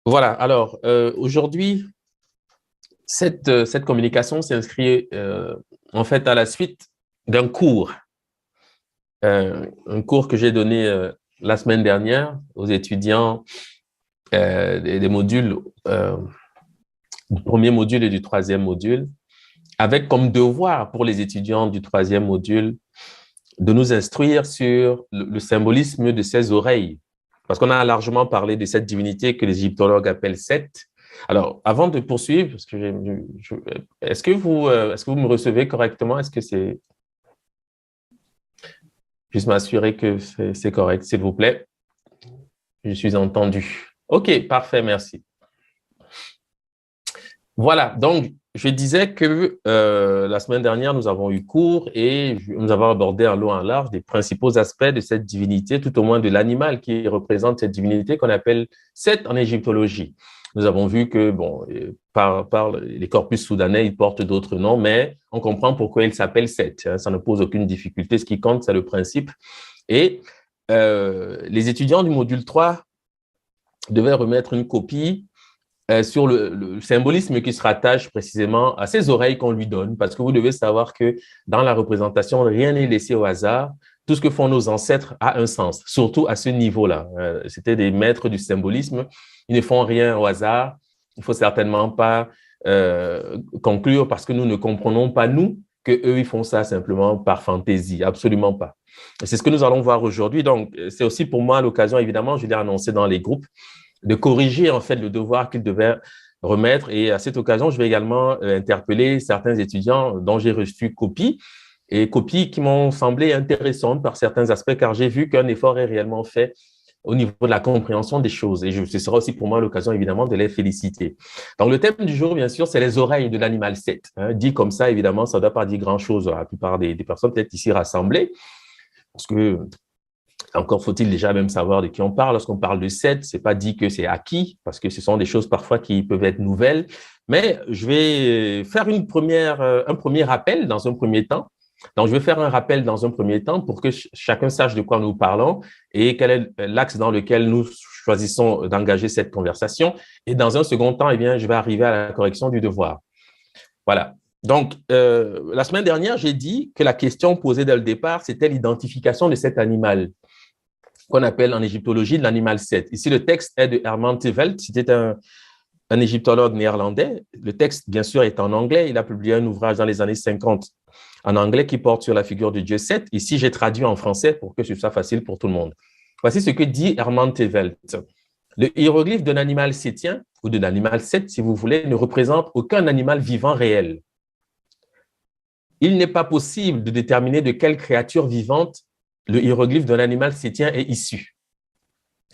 Voilà, alors aujourd'hui, cette communication s'inscrit en fait à la suite d'un cours, un cours que j'ai donné la semaine dernière aux étudiants des modules, du premier module et du troisième module, avec comme devoir pour les étudiants du troisième module de nous instruire sur le symbolisme de ces oreilles. Parce qu'on a largement parlé de cette divinité que les égyptologues appellent Set. Alors, avant de poursuivre, parce que est-ce que vous me recevez correctement? Est-ce que c'est... Juste m'assurer que c'est correct, s'il vous plaît. Je suis entendu. OK, parfait, merci. Voilà, donc je disais que la semaine dernière, nous avons eu cours et nous avons abordé en long et en large des principaux aspects de cette divinité, tout au moins de l'animal qui représente cette divinité qu'on appelle Set en égyptologie. Nous avons vu que, bon, par les corpus soudanais, ils portent d'autres noms, mais on comprend pourquoi ils s'appellent Set. Hein, ça ne pose aucune difficulté. Ce qui compte, c'est le principe. Et les étudiants du module 3 devaient remettre une copie sur le symbolisme qui se rattache précisément à ces oreilles qu'on lui donne, parce que vous devez savoir que dans la représentation, rien n'est laissé au hasard. Tout ce que font nos ancêtres a un sens, surtout à ce niveau-là. C'était des maîtres du symbolisme. Ils ne font rien au hasard. Il ne faut certainement pas conclure parce que nous ne comprenons pas, nous, qu'eux, ils font ça simplement par fantaisie. Absolument pas. C'est ce que nous allons voir aujourd'hui. Donc, c'est aussi pour moi l'occasion, évidemment, je l'ai annoncé dans les groupes, de corriger en fait le devoir qu'ils devaient remettre. Et à cette occasion, je vais également interpeller certains étudiants dont j'ai reçu copie, et copies qui m'ont semblé intéressantes par certains aspects, car j'ai vu qu'un effort est réellement fait au niveau de la compréhension des choses. Et ce sera aussi pour moi l'occasion, évidemment, de les féliciter. Donc, le thème du jour, bien sûr, c'est les oreilles de l'animal 7. Hein. Dit comme ça, évidemment, ça ne doit pas dire grand-chose à la plupart des personnes peut-être ici rassemblées, parce que encore faut-il déjà même savoir de qui on parle. Lorsqu'on parle de 7, c'est pas dit que c'est acquis, parce que ce sont des choses parfois qui peuvent être nouvelles. Mais je vais faire un premier rappel dans un premier temps. Donc, je vais faire un rappel dans un premier temps pour que chacun sache de quoi nous parlons et quel est l'axe dans lequel nous choisissons d'engager cette conversation. Et dans un second temps, eh bien, je vais arriver à la correction du devoir. Voilà. Donc, la semaine dernière, j'ai dit que la question posée dès le départ, c'était l'identification de cet animal qu'on appelle en égyptologie l'animal 7. Ici, le texte est de Herman Tevelt. C'était un égyptologue néerlandais. Le texte, bien sûr, est en anglais. Il a publié un ouvrage dans les années 50 en anglais qui porte sur la figure du dieu Set. Ici, j'ai traduit en français pour que ce soit facile pour tout le monde. Voici ce que dit Herman Tevelt. Le hiéroglyphe d'un animal sétien, ou de l'animal 7, si vous voulez, ne représente aucun animal vivant réel. Il n'est pas possible de déterminer de quelle créature vivante le hiéroglyphe d'un animal sétien est issu.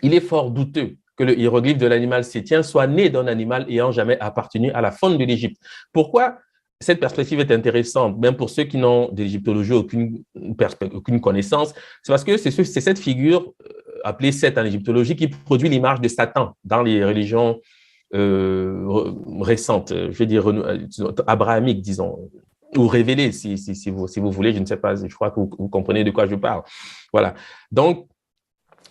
Il est fort douteux que le hiéroglyphe de l'animal sétien soit né d'un animal ayant jamais appartenu à la faune de l'Égypte. Pourquoi cette perspective est intéressante, même pour ceux qui n'ont d'égyptologie aucune connaissance? C'est parce que c'est cette figure appelée Set en égyptologie qui produit l'image de Satan dans les religions récentes, je veux dire abrahamiques, disons, ou révélées, si vous voulez, je ne sais pas, je crois que vous comprenez de quoi je parle. Voilà. Donc,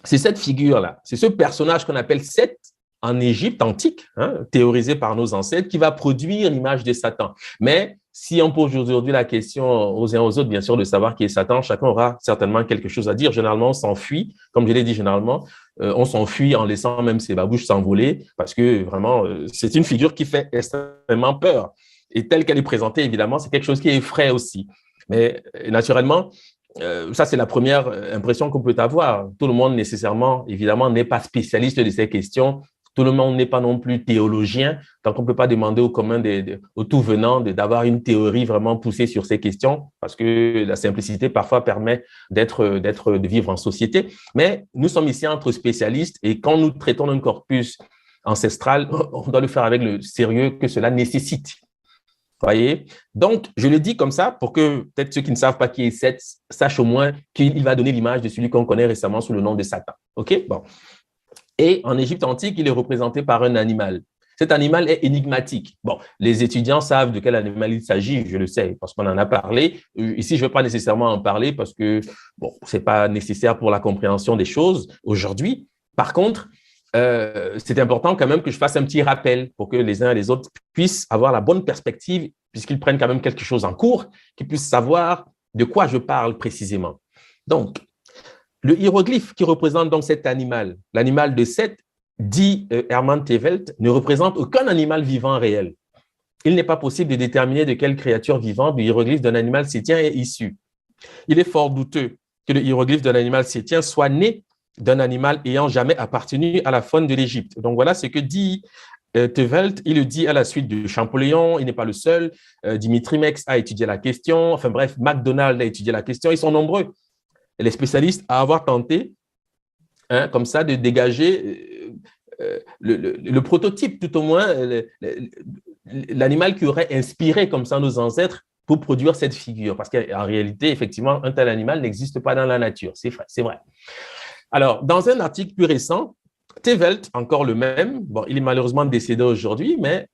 c'est cette figure-là, c'est ce personnage qu'on appelle Set en Égypte antique, hein, théorisé par nos ancêtres, qui va produire l'image de Satan. Mais si on pose aujourd'hui la question aux uns aux autres, bien sûr, de savoir qui est Satan, chacun aura certainement quelque chose à dire. Généralement, on s'enfuit, comme je l'ai dit généralement, on s'enfuit en laissant même ses babouches s'envoler, parce que vraiment, c'est une figure qui fait extrêmement peur. Et telle qu'elle est présentée, évidemment, c'est quelque chose qui effraie aussi. Mais naturellement, ça, c'est la première impression qu'on peut avoir. Tout le monde, nécessairement, évidemment, n'est pas spécialiste de ces questions. Tout le monde n'est pas non plus théologien. Donc, on ne peut pas demander au commun, au tout venant, d'avoir une théorie vraiment poussée sur ces questions, parce que la simplicité, parfois, permet de vivre en société. Mais nous sommes ici entre spécialistes, et quand nous traitons d'un corpus ancestral, on doit le faire avec le sérieux que cela nécessite. Voyez? Donc, je le dis comme ça pour que peut-être ceux qui ne savent pas qui est Set sachent au moins qu'il va donner l'image de celui qu'on connaît récemment sous le nom de Satan. OK? Bon. Et en Égypte antique, il est représenté par un animal. Cet animal est énigmatique. Bon, les étudiants savent de quel animal il s'agit, je le sais, parce qu'on en a parlé. Ici, je ne vais pas nécessairement en parler parce que, bon, ce n'est pas nécessaire pour la compréhension des choses aujourd'hui. Par contre, c'est important quand même que je fasse un petit rappel pour que les uns et les autres puissent avoir la bonne perspective, puisqu'ils prennent quand même quelque chose en cours, qu'ils puissent savoir de quoi je parle précisément. Donc, le hiéroglyphe qui représente donc cet animal, l'animal de Seth, dit Hermann Tevelt, ne représente aucun animal vivant réel. Il n'est pas possible de déterminer de quelle créature vivante le hiéroglyphe d'un animal sétien est issu. Il est fort douteux que le hiéroglyphe d'un animal sétien soit né d'un animal ayant jamais appartenu à la faune de l'Égypte. Donc voilà ce que dit Tevelt. Il le dit à la suite de Champollion, il n'est pas le seul. Dimitri Mex a étudié la question. Enfin bref, MacDonald a étudié la question. Ils sont nombreux, les spécialistes, à avoir tenté, comme ça, de dégager le prototype, tout au moins, l'animal qui aurait inspiré comme ça nos ancêtres pour produire cette figure. Parce qu'en réalité, effectivement, un tel animal n'existe pas dans la nature. C'est vrai, c'est vrai. Alors, dans un article plus récent, Tevelt, encore le même, bon, il est malheureusement décédé aujourd'hui, mais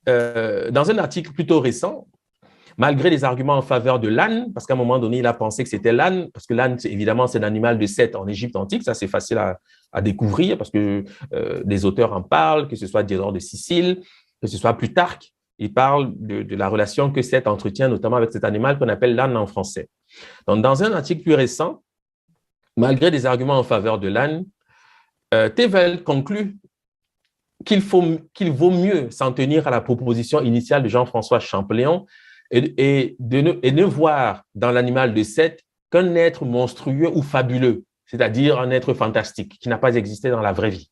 dans un article plutôt récent, malgré les arguments en faveur de l'âne, parce qu'à un moment donné, il a pensé que c'était l'âne, parce que l'âne, évidemment, c'est un animal de Seth en Égypte antique, ça c'est facile à découvrir, parce que des auteurs en parlent, que ce soit Diodore de Sicile, que ce soit Plutarque, il parle de la relation que Seth entretient, notamment avec cet animal qu'on appelle l'âne en français. Donc, dans un article plus récent, malgré des arguments en faveur de l'âne, Tevelt conclut qu'il vaut mieux s'en tenir à la proposition initiale de Jean-François Champollion et ne voir dans l'animal de Seth qu'un être monstrueux ou fabuleux, c'est-à-dire un être fantastique qui n'a pas existé dans la vraie vie.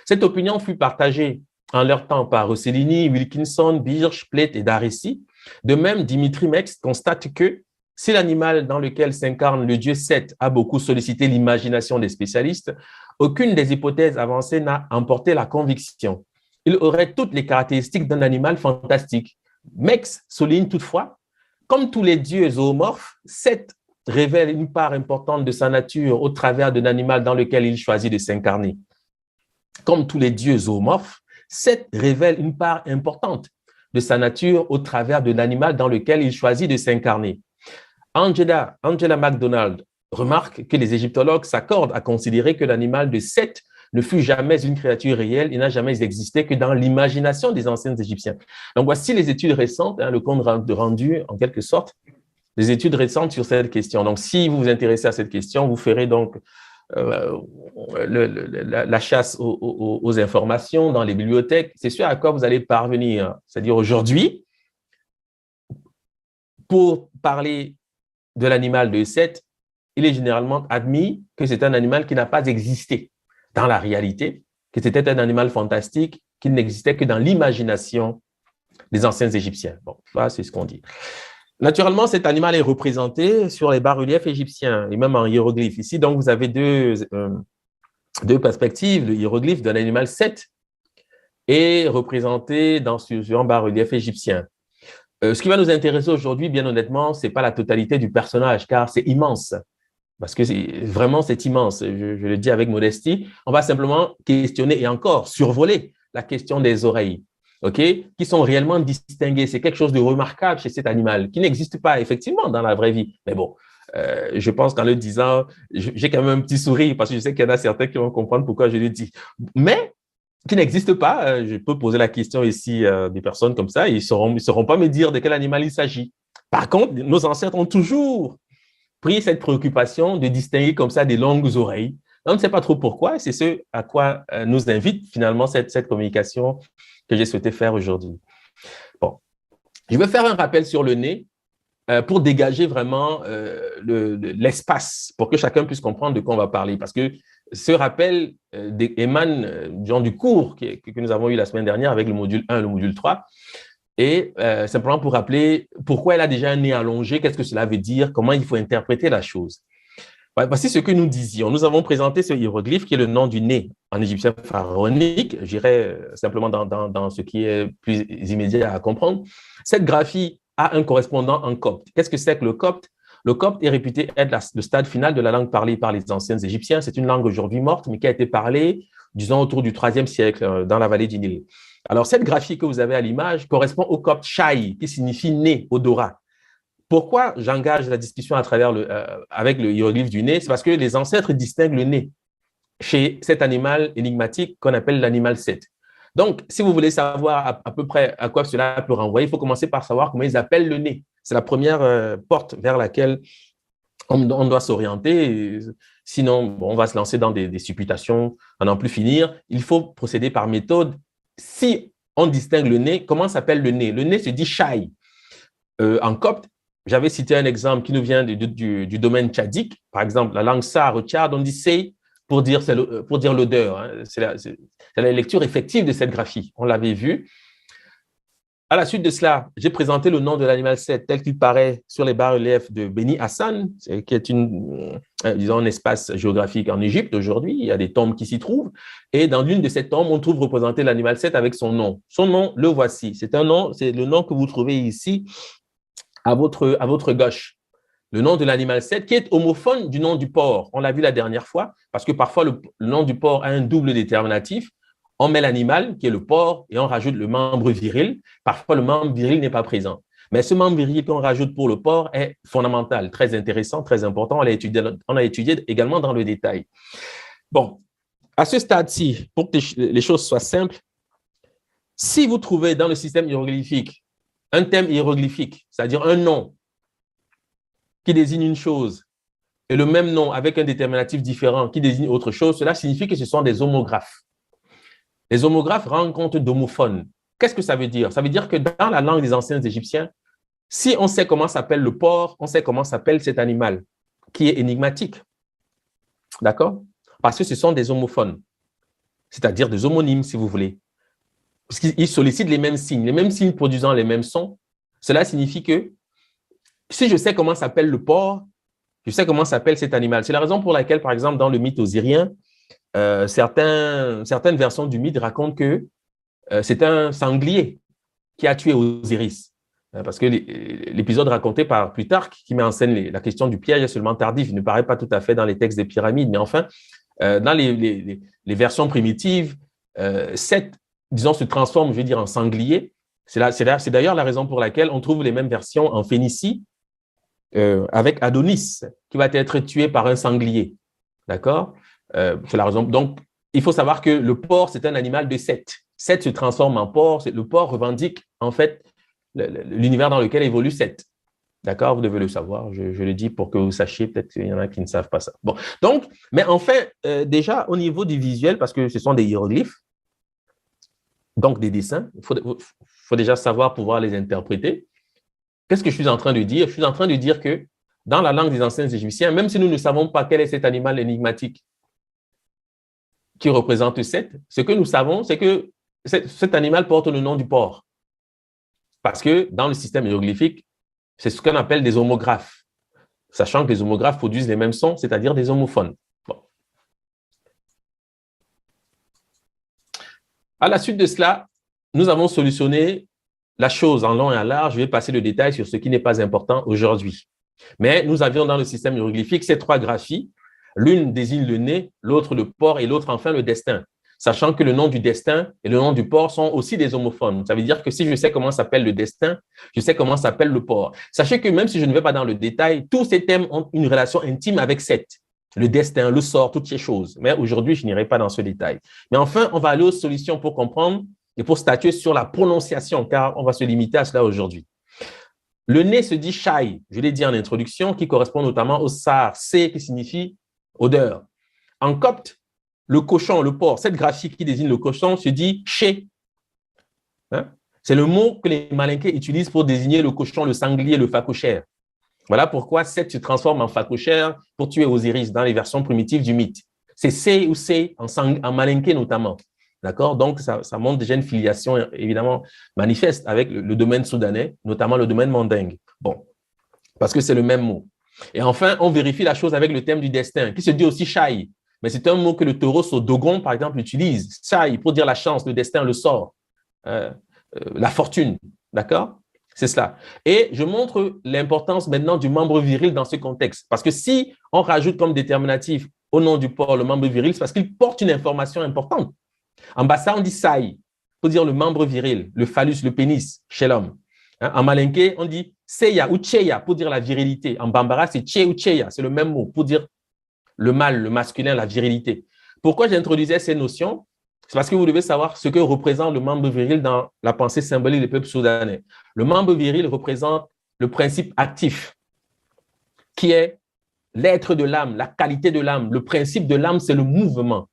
Cette opinion fut partagée en leur temps par Rossellini, Wilkinson, Birch, Plate et Darcy. De même, Dimitri Mex constate que si l'animal dans lequel s'incarne le dieu Seth a beaucoup sollicité l'imagination des spécialistes, aucune des hypothèses avancées n'a emporté la conviction. Il aurait toutes les caractéristiques d'un animal fantastique. Mex souligne toutefois, comme tous les dieux zoomorphes, Seth révèle une part importante de sa nature au travers d'un animal dans lequel il choisit de s'incarner. Comme tous les dieux zoomorphes, Seth révèle une part importante de sa nature au travers d'un animal dans lequel il choisit de s'incarner. Angela MacDonald remarque que les égyptologues s'accordent à considérer que l'animal de Seth ne fut jamais une créature réelle, il n'a jamais existé que dans l'imagination des anciens Égyptiens. Donc, voici les études récentes, le compte rendu en quelque sorte, des études récentes sur cette question. Donc, si vous vous intéressez à cette question, vous ferez donc la chasse aux informations dans les bibliothèques. C'est sûr à quoi vous allez parvenir. C'est-à-dire aujourd'hui, pour parler de l'animal de Seth, il est généralement admis que c'est un animal qui n'a pas existé dans la réalité, que c'était un animal fantastique qui n'existait que dans l'imagination des anciens Égyptiens. Bon, ça, c'est ce qu'on dit. Naturellement, cet animal est représenté sur les bas-reliefs égyptiens et même en hiéroglyphe. Ici, donc, vous avez deux perspectives. Le hiéroglyphe d'un animal Seth est représenté sur un bas-relief égyptien. Ce qui va nous intéresser aujourd'hui, bien honnêtement, ce n'est pas la totalité du personnage, car c'est immense. Parce que vraiment, c'est immense. Je le dis avec modestie. On va simplement questionner et encore survoler la question des oreilles, qui sont réellement distinguées. C'est quelque chose de remarquable chez cet animal qui n'existe pas effectivement dans la vraie vie. Mais bon, je pense qu'en le disant, j'ai quand même un petit sourire parce que je sais qu'il y en a certains qui vont comprendre pourquoi je le dis. Mais qui n'existe pas. Je peux poser la question ici à des personnes comme ça. Ils ne sauront pas me dire de quel animal il s'agit. Par contre, nos ancêtres ont toujours pris cette préoccupation de distinguer comme ça des longues oreilles. On ne sait pas trop pourquoi. C'est ce à quoi nous invite finalement cette communication que j'ai souhaité faire aujourd'hui. Bon, je vais faire un rappel sur le nez pour dégager vraiment l'espace, pour que chacun puisse comprendre de quoi on va parler. Parce que ce rappel émane du cours que nous avons eu la semaine dernière avec le module 1 et le module 3. Et simplement pour rappeler pourquoi elle a déjà un nez allongé, qu'est-ce que cela veut dire, comment il faut interpréter la chose. Voici ce que nous disions. Nous avons présenté ce hiéroglyphe qui est le nom du nez en égyptien pharaonique. J'irai simplement dans ce qui est plus immédiat à comprendre. Cette graphie a un correspondant en copte. Qu'est-ce que c'est que le copte? Le copte est réputé être le stade final de la langue parlée par les anciens Égyptiens. C'est une langue aujourd'hui morte, mais qui a été parlée, disons, autour du IIIe siècle dans la vallée du Nil. Alors, cette graphie que vous avez à l'image correspond au copte Shai, qui signifie nez, odorat. Pourquoi j'engage la discussion avec le hiéroglyphe du nez? C'est parce que les ancêtres distinguent le nez chez cet animal énigmatique qu'on appelle l'animal 7. Donc, si vous voulez savoir à peu près à quoi cela peut renvoyer, il faut commencer par savoir comment ils appellent le nez. C'est la première porte vers laquelle on doit s'orienter. Sinon, bon, on va se lancer dans des supputations à n'en plus finir. Il faut procéder par méthode. Si on distingue le nez, comment s'appelle le nez? Le nez se dit shai. En copte, j'avais cité un exemple qui nous vient du domaine tchadique. Par exemple, la langue sar, tchad, on dit sei pour dire l'odeur. Hein. C'est la lecture effective de cette graphie. On l'avait vu. À la suite de cela, j'ai présenté le nom de l'animal 7 tel qu'il paraît sur les bas-reliefs de Beni Hassan, qui est disons, un espace géographique en Égypte aujourd'hui. Il y a des tombes qui s'y trouvent. Et dans l'une de ces tombes, on trouve représenté l'animal 7 avec son nom. Son nom, le voici. C'est le nom que vous trouvez ici à votre gauche. Le nom de l'animal 7 qui est homophone du nom du porc. On l'a vu la dernière fois, parce que parfois le nom du porc a un double déterminatif. On met l'animal, qui est le porc, et on rajoute le membre viril. Parfois, le membre viril n'est pas présent. Mais ce membre viril qu'on rajoute pour le porc est fondamental, très intéressant, très important. On l'a étudié également dans le détail. Bon, à ce stade-ci, pour que les choses soient simples, si vous trouvez dans le système hiéroglyphique un thème hiéroglyphique, c'est-à-dire un nom qui désigne une chose, et le même nom avec un déterminatif différent qui désigne autre chose, cela signifie que ce sont des homographes. Les homographes rendent compte d'homophones. Qu'est-ce que ça veut dire? Ça veut dire que dans la langue des anciens Égyptiens, si on sait comment s'appelle le porc, on sait comment s'appelle cet animal, qui est énigmatique. D'accord? Parce que ce sont des homophones, c'est-à-dire des homonymes, si vous voulez. Parce qu'ils sollicitent les mêmes signes produisant les mêmes sons. Cela signifie que si je sais comment s'appelle le porc, je sais comment s'appelle cet animal. C'est la raison pour laquelle, par exemple, dans le mythe osirien, certaines versions du mythe racontent que c'est un sanglier qui a tué Osiris. Parce que l'épisode raconté par Plutarque, qui met en scène la question du piège, est seulement tardif. Il ne paraît pas tout à fait dans les textes des pyramides. Mais enfin, dans les versions primitives, Seth, disons, se transforme, je veux dire, en sanglier. C'est d'ailleurs la raison pour laquelle on trouve les mêmes versions en Phénicie, avec Adonis, qui va être tué par un sanglier. D'accord? C'est la raison. Donc, il faut savoir que le porc, c'est un animal de Seth. Seth se transforme en porc. Le porc revendique, en fait, l'univers dans lequel évolue Seth. D'accord? Vous devez le savoir. Je le dis pour que vous sachiez. Peut-être qu'il y en a qui ne savent pas ça. Bon. Donc, mais enfin, déjà, au niveau du visuel, parce que ce sont des hiéroglyphes, donc des dessins, il faut déjà savoir pouvoir les interpréter. Qu'est-ce que je suis en train de dire? Je suis en train de dire que dans la langue des anciens Égyptiens, même si nous ne savons pas quel est cet animal énigmatique qui représente Seth, ce que nous savons, c'est que cet animal porte le nom du porc. Parce que dans le système hiéroglyphique, c'est ce qu'on appelle des homographes, sachant que les homographes produisent les mêmes sons, c'est-à-dire des homophones. Bon. À la suite de cela, nous avons solutionné la chose en long et en large. Je vais passer le détail sur ce qui n'est pas important aujourd'hui. Mais nous avions dans le système hiéroglyphique ces trois graphies. L'une désigne le nez, l'autre le porc et l'autre enfin le destin. Sachant que le nom du destin et le nom du porc sont aussi des homophones. Ça veut dire que si je sais comment s'appelle le destin, je sais comment s'appelle le porc. Sachez que même si je ne vais pas dans le détail, tous ces thèmes ont une relation intime avec Seth. Le destin, le sort, toutes ces choses. Mais aujourd'hui, je n'irai pas dans ce détail. Mais enfin, on va aller aux solutions pour comprendre et pour statuer sur la prononciation, car on va se limiter à cela aujourd'hui. Le nez se dit shai, je l'ai dit en introduction, qui correspond notamment au sar, c qui signifie odeur. En copte, le cochon, le porc, cette graphie qui désigne le cochon se dit ché. Hein? C'est le mot que les Malinqués utilisent pour désigner le cochon, le sanglier, le phacochère. Voilà pourquoi Seth se transforme en phacochère pour tuer Osiris dans les versions primitives du mythe. C'est C ou C en Malinké notamment. D'accord? Donc, ça montre déjà une filiation évidemment manifeste avec le domaine soudanais, notamment le domaine mandingue. Bon, parce que c'est le même mot. Et enfin, on vérifie la chose avec le thème du destin, qui se dit aussi Shai. Mais c'est un mot que le taureau au Dogon, par exemple, utilise. Shai, pour dire la chance, le destin, le sort, la fortune. D'accord? C'est cela. Et je montre l'importance maintenant du membre viril dans ce contexte. Parce que si on rajoute comme déterminatif au nom du porc le membre viril, c'est parce qu'il porte une information importante. En bassa, on dit sai, pour dire le membre viril, le phallus, le pénis chez l'homme. En malinké, on dit seya ou cheya pour dire la virilité. En bambara, c'est che ou cheya, c'est le même mot pour dire le mâle, le masculin, la virilité. Pourquoi j'introduisais ces notions? C'est parce que vous devez savoir ce que représente le membre viril dans la pensée symbolique des peuples soudanais. Le membre viril représente le principe actif, qui est l'être de l'âme, la qualité de l'âme. Le principe de l'âme, c'est le mouvement.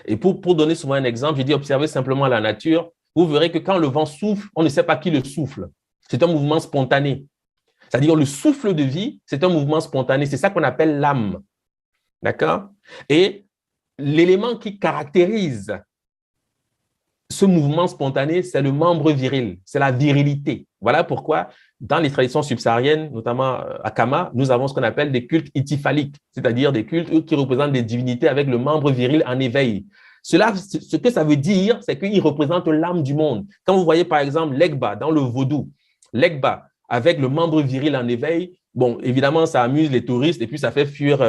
Et pour donner souvent un exemple, je dis observez simplement la nature. Vous verrez que quand le vent souffle, on ne sait pas qui le souffle. C'est un mouvement spontané. C'est-à-dire le souffle de vie, c'est un mouvement spontané. C'est ça qu'on appelle l'âme. D'accord? Et l'élément qui caractérise ce mouvement spontané, c'est le membre viril, c'est la virilité. Voilà pourquoi, dans les traditions subsahariennes, notamment à Kama, nous avons ce qu'on appelle des cultes ityphaliques, c'est-à-dire des cultes qui représentent des divinités avec le membre viril en éveil. Cela, ce que ça veut dire, c'est qu'il représente l'âme du monde. Quand vous voyez par exemple l'Egba dans le vaudou, l'Egba avec le membre viril en éveil, bon, évidemment, ça amuse les touristes et puis ça fait fuir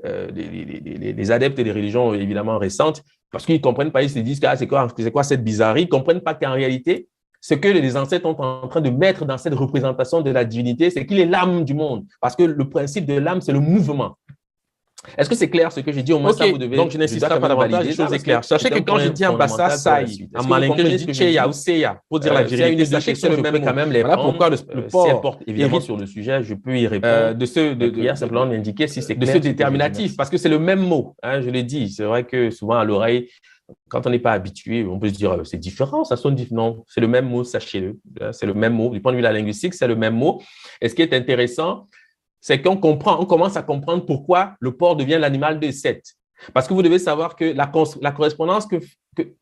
les adeptes des religions évidemment récentes, parce qu'ils ne comprennent pas, ils se disent c'est quoi cette bizarrerie, ils ne comprennent pas qu'en réalité, ce que les ancêtres sont en train de mettre dans cette représentation de la divinité, c'est qu'il est l'âme du monde, parce que le principe de l'âme, c'est le mouvement. Est-ce que c'est clair ce que j'ai dit? Au moins, ça, vous devez. Donc, je n'insisterai pas davantage, les choses sont claires. Sachez que quand je dis en bassa, sai, en malinké, je dis cheya ou seya, pour dire la vérité. Sachez que c'est le même quand même les. Voilà pourquoi le porc porte évidemment sur le sujet, je peux y répondre. Hier, simplement m'indiquer si c'est clair. De ce déterminatif, parce que c'est le même mot, je l'ai dit. C'est vrai que souvent à l'oreille, quand on n'est pas habitué, on peut se dire c'est différent, ça sonne différent. Non, c'est le même mot, sachez-le. C'est le même mot. Du point de vue de la linguistique, c'est le même mot. Et ce qui est intéressant, c'est qu'on commence à comprendre pourquoi le porc devient l'animal de Seth. Parce que vous devez savoir que la correspondance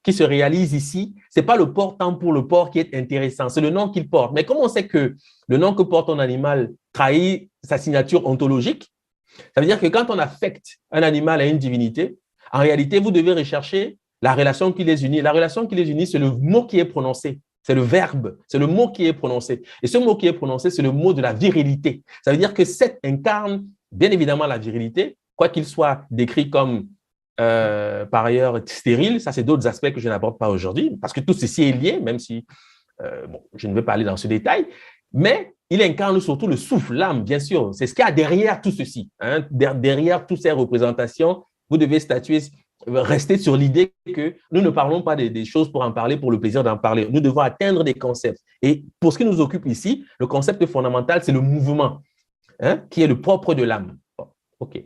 qui se réalise ici, c'est pas le porc tant pour le porc qui est intéressant, c'est le nom qu'il porte. Mais comme on sait que le nom que porte un animal trahit sa signature ontologique, ça veut dire que quand on affecte un animal à une divinité, en réalité, vous devez rechercher la relation qui les unit. La relation qui les unit, c'est le mot qui est prononcé. C'est le verbe, c'est le mot qui est prononcé. Et ce mot qui est prononcé, c'est le mot de la virilité. Ça veut dire que Seth incarne bien évidemment la virilité, quoi qu'il soit décrit comme par ailleurs stérile. Ça, c'est d'autres aspects que je n'aborde pas aujourd'hui, parce que tout ceci est lié, même si je ne vais pas aller dans ce détail. Mais il incarne surtout le souffle, l'âme, bien sûr. C'est ce qu'il y a derrière tout ceci. Derrière toutes ces représentations, vous devez rester sur l'idée que nous ne parlons pas des choses pour en parler, pour le plaisir d'en parler. Nous devons atteindre des concepts. Et pour ce qui nous occupe ici, le concept fondamental, c'est le mouvement, qui est le propre de l'âme. Bon, OK.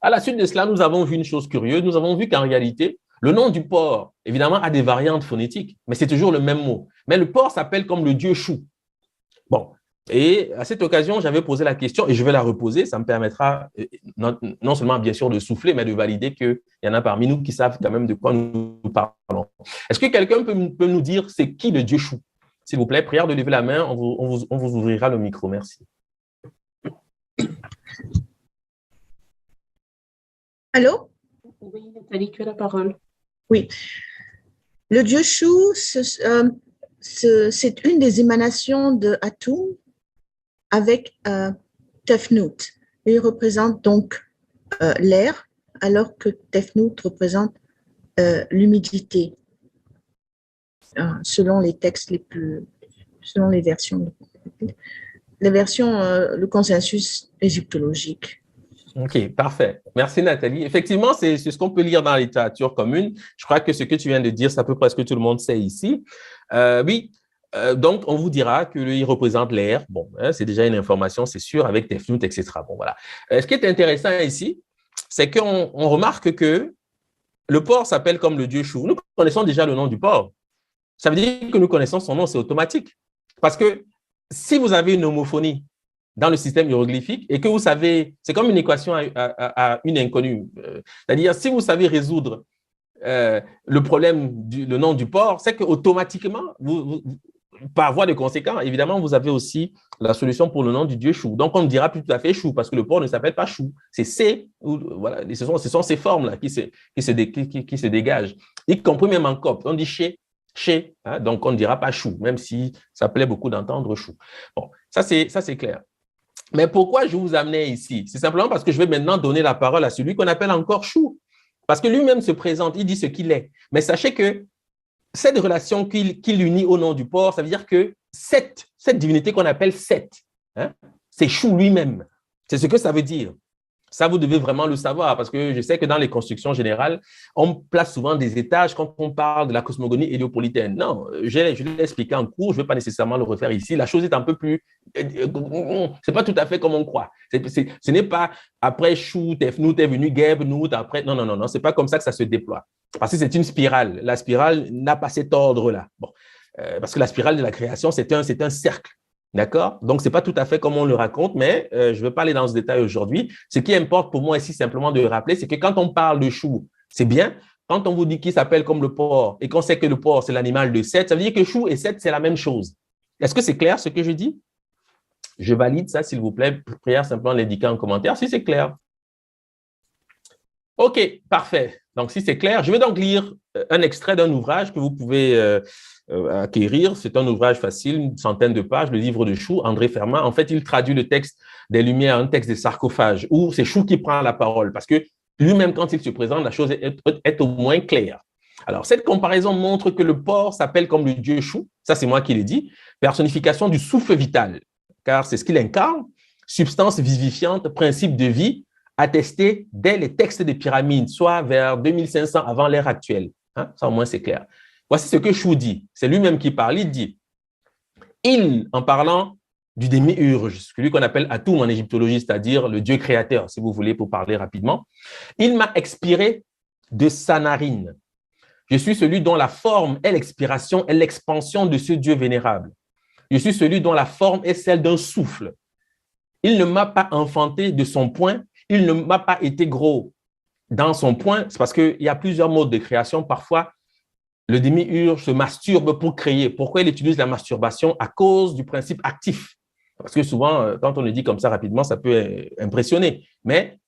À la suite de cela, nous avons vu une chose curieuse. Nous avons vu qu'en réalité, le nom du porc, évidemment, a des variantes phonétiques, mais c'est toujours le même mot. Mais le porc s'appelle comme le dieu chou. Bon. Et à cette occasion, j'avais posé la question et je vais la reposer. Ça me permettra non seulement, bien sûr, de souffler, mais de valider qu'il y en a parmi nous qui savent quand même de quoi nous parlons. Est-ce que quelqu'un peut nous dire c'est qui le dieu chou? S'il vous plaît, prière de lever la main, on vous ouvrira le micro. Merci. Allô? Oui, Nathalie, tu as la parole. Oui. Le dieu chou, c'est une des émanations de Atum, avec Tefnut. Il représente donc l'air, alors que Tefnut représente l'humidité, selon les textes selon les versions, le consensus égyptologique. OK, parfait. Merci Nathalie. Effectivement, c'est ce qu'on peut lire dans la littérature commune. Je crois que ce que tu viens de dire, ça peut presque tout le monde sait ici. Oui. Donc, on vous dira qu'il représente l'air. Bon, c'est déjà une information, c'est sûr, avec Tefnut, etc. Bon, voilà. Ce qui est intéressant ici, c'est qu'on remarque que le porc s'appelle comme le dieu chou. Nous connaissons déjà le nom du porc. Ça veut dire que nous connaissons son nom, c'est automatique. Parce que si vous avez une homophonie dans le système hiéroglyphique et que vous savez, c'est comme une équation à une inconnue. C'est-à-dire, si vous savez résoudre le problème le nom du porc, c'est qu'automatiquement, par voie de conséquent, évidemment, vous avez aussi la solution pour le nom du dieu chou. Donc, on ne dira plus tout à fait chou parce que le porc ne s'appelle pas chou. C'est C, voilà, ce sont ces formes-là qui se dégagent, y compris même en copte. On dit chez, Chez, hein, donc on ne dira pas chou, même si ça plaît beaucoup d'entendre chou. Bon, ça c'est clair. Mais pourquoi je vous amenais ici? C'est simplement parce que je vais maintenant donner la parole à celui qu'on appelle encore chou. Parce que lui-même se présente, il dit ce qu'il est. Mais sachez que cette relation qu'il unit au nom du porc, ça veut dire que cette divinité qu'on appelle Seth, hein, c'est chou lui-même. C'est ce que ça veut dire. Ça, vous devez vraiment le savoir parce que je sais que dans les constructions générales, on place souvent des étages quand on parle de la cosmogonie héliopolitaine. Non, je l'ai expliqué en cours, je ne vais pas nécessairement le refaire ici. La chose est un peu plus… c'est pas tout à fait comme on croit. Ce n'est pas après Chou, Tefnout est venu, Geb, Nout, après… Non, non, non, non, c'est pas comme ça que ça se déploie. Parce que c'est une spirale. La spirale n'a pas cet ordre-là. Bon, parce que la spirale de la création, c'est un cercle. D'accord? Donc, ce n'est pas tout à fait comme on le raconte, mais je ne vais pas aller dans ce détail aujourd'hui. Ce qui importe pour moi ici, simplement de rappeler, c'est que quand on parle de chou, c'est bien. Quand on vous dit qu'il s'appelle comme le porc et qu'on sait que le porc, c'est l'animal de Seth, ça veut dire que chou et Seth, c'est la même chose. Est-ce que c'est clair ce que je dis? Je valide ça, s'il vous plaît. Prière simplement l'indiquer en commentaire si c'est clair. OK, parfait. Donc, si c'est clair, je vais donc lire un extrait d'un ouvrage que vous pouvez acquérir. C'est un ouvrage facile, une centaine de pages, le livre de Chou, André Fermat. En fait, il traduit le texte des Lumières, un texte des sarcophages, où c'est Chou qui prend la parole, parce que lui-même, quand il se présente, la chose est au moins claire. Alors, cette comparaison montre que le porc s'appelle comme le dieu Chou, ça c'est moi qui l'ai dit, personnification du souffle vital, car c'est ce qu'il incarne, substance vivifiante, principe de vie, attesté dès les textes des pyramides, soit vers 2500 avant l'ère actuelle. Hein? Ça au moins c'est clair. Voici ce que Chou dit. C'est lui-même qui parle. Il dit, en parlant du démiurge, celui qu'on appelle Atum en égyptologie, c'est-à-dire le dieu créateur, si vous voulez, pour parler rapidement, il m'a expiré de sa narine. Je suis celui dont la forme est l'expiration et l'expansion de ce Dieu vénérable. Je suis celui dont la forme est celle d'un souffle. Il ne m'a pas enfanté de son poing, il ne m'a pas été gros dans son poing. C'est parce qu'il y a plusieurs modes de création. Parfois, le démiurge se masturbe pour créer. Pourquoi il utilise la masturbation? À cause du principe actif. Parce que souvent, quand on le dit comme ça rapidement, ça peut impressionner. Mais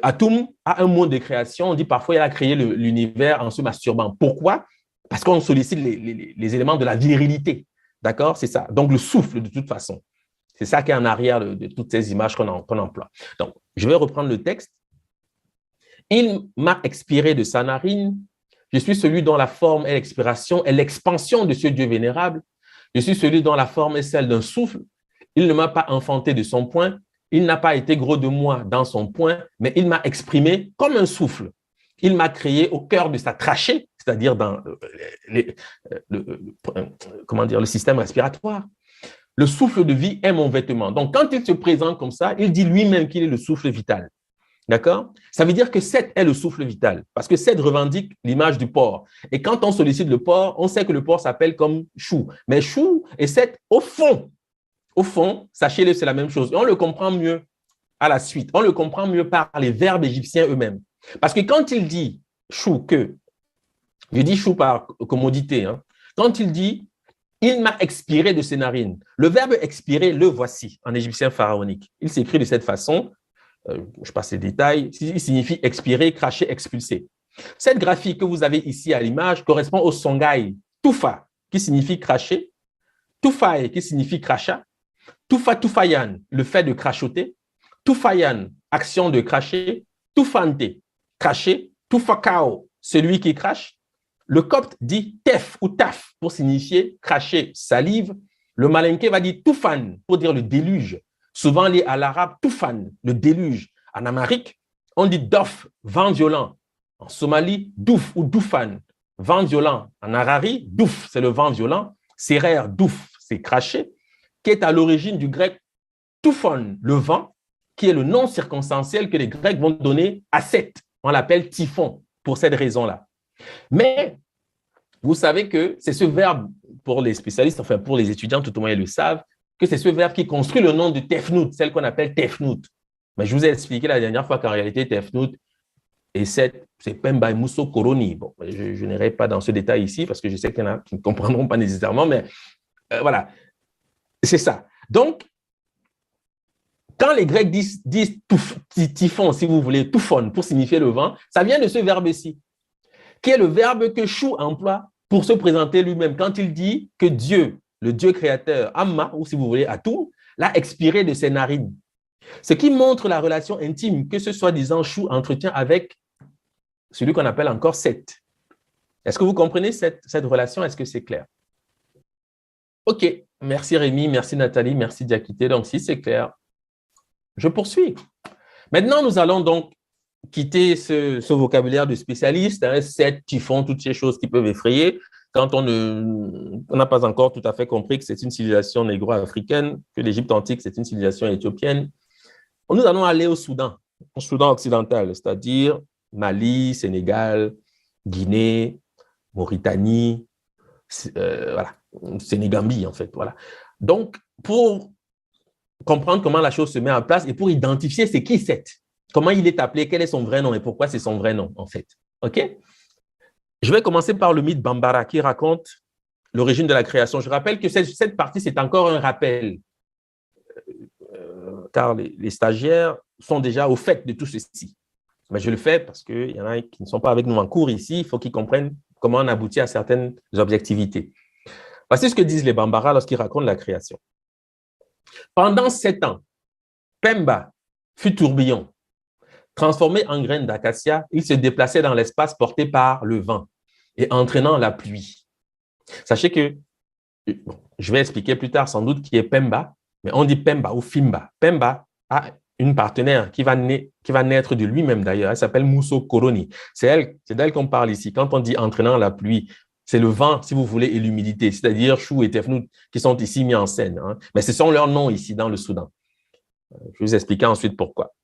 Atum a un mode de création. On dit parfois il a créé l'univers en se masturbant. Pourquoi? Parce qu'on sollicite les éléments de la virilité. D'accord? C'est ça. Donc, le souffle, de toute façon. C'est ça qui est en arrière de toutes ces images qu'on emploie. Donc, je vais reprendre le texte. Il m'a expiré de sa narine. Je suis celui dont la forme est l'expiration et l'expansion de ce Dieu vénérable. Je suis celui dont la forme est celle d'un souffle. Il ne m'a pas enfanté de son poing. Il n'a pas été gros de moi dans son poing, mais il m'a exprimé comme un souffle. Il m'a créé au cœur de sa trachée, c'est-à-dire dans le système respiratoire. Le souffle de vie est mon vêtement. Donc, quand il se présente comme ça, il dit lui-même qu'il est le souffle vital. D'accord? Ça veut dire que Seth est le souffle vital, parce que Seth revendique l'image du porc. Et quand on sollicite le porc, on sait que le porc s'appelle comme Chou. Mais Chou et Seth, au fond, sachez-le, c'est la même chose. Et on le comprend mieux à la suite. On le comprend mieux par les verbes égyptiens eux-mêmes. Parce que quand il dit Chou, je dis Chou par commodité, hein, quand il dit il m'a expiré de ses narines. Le verbe expirer, le voici en égyptien pharaonique. Il s'écrit de cette façon, je passe les détails, il signifie expirer, cracher, expulser. Cette graphie que vous avez ici à l'image correspond au songhai, tufa, qui signifie cracher, tufai, qui signifie crachat, tufa tufayan, le fait de crachoter, tufayan, action de cracher, tufante, cracher, tufakao, celui qui crache. Le copte dit tef ou taf pour signifier cracher, salive. Le malinké va dire toufan pour dire le déluge. Souvent lié à l'arabe toufan, le déluge. En amérique, on dit dof, vent violent. En Somalie, douf ou doufan, vent violent. En Harari, douf, c'est le vent violent. Serer, douf, c'est cracher, qui est à l'origine du grec touphon, le vent, qui est le nom circonstanciel que les Grecs vont donner à Seth. On l'appelle typhon pour cette raison-là. Mais vous savez que c'est ce verbe, pour les spécialistes, enfin pour les étudiants, tout au moins ils le savent, que c'est ce verbe qui construit le nom de Tefnout, celle qu'on appelle Tefnout. Mais je vous ai expliqué la dernière fois qu'en réalité, Tefnout et Seth, c'est Pemba Mousso Koroni. Bon, je n'irai pas dans ce détail ici parce que je sais qu'il y en a qui ne comprendront pas nécessairement, mais voilà, c'est ça. Donc, quand les Grecs disent typhon, si vous voulez, touphon, pour signifier le vent, ça vient de ce verbe-ci, qui est le verbe que Chou emploie pour se présenter lui-même. Quand il dit que Dieu, le Dieu créateur, Amma, ou si vous voulez, Atum, l'a expiré de ses narines. Ce qui montre la relation intime que ce soi-disant Chou entretient avec celui qu'on appelle encore Seth. Est-ce que vous comprenez cette relation? Est-ce que c'est clair? OK. Merci Rémi, merci Nathalie, merci Diakité. Donc, si c'est clair, je poursuis. Maintenant, nous allons donc quitter ce vocabulaire de spécialiste, Seth, typhon, toutes ces choses qui peuvent effrayer, quand on n'a pas encore tout à fait compris que c'est une civilisation négro-africaine, que l'Égypte antique, c'est une civilisation éthiopienne. Nous allons aller au Soudan occidental, c'est-à-dire Mali, Sénégal, Guinée, Mauritanie, voilà, Sénégambie en fait. Voilà. Donc, pour comprendre comment la chose se met en place et pour identifier c'est qui Seth, comment il est appelé, quel est son vrai nom et pourquoi c'est son vrai nom en fait. OK? Je vais commencer par le mythe Bambara qui raconte l'origine de la création. Je rappelle que cette partie, c'est encore un rappel, car les stagiaires sont déjà au fait de tout ceci. Mais je le fais parce qu'il y en a qui ne sont pas avec nous en cours ici. Il faut qu'ils comprennent comment on aboutit à certaines objectivités. Voici ce que disent les Bambara lorsqu'ils racontent la création. Pendant 7 ans, Pemba fut tourbillon. Transformé en graines d'acacia, il se déplaçait dans l'espace porté par le vent et entraînant la pluie. Sachez que, bon, je vais expliquer plus tard sans doute qui est Pemba, mais on dit Pemba ou Fimba. Pemba a une partenaire qui va naître de lui-même d'ailleurs. Elle s'appelle Mousso Koroni. C'est d'elle qu'on parle ici. Quand on dit entraînant la pluie, c'est le vent, si vous voulez, et l'humidité, c'est-à-dire Chou et Tefnout qui sont ici mis en scène. Hein. Mais ce sont leurs noms ici dans le Soudan. Je vais vous expliquer ensuite pourquoi.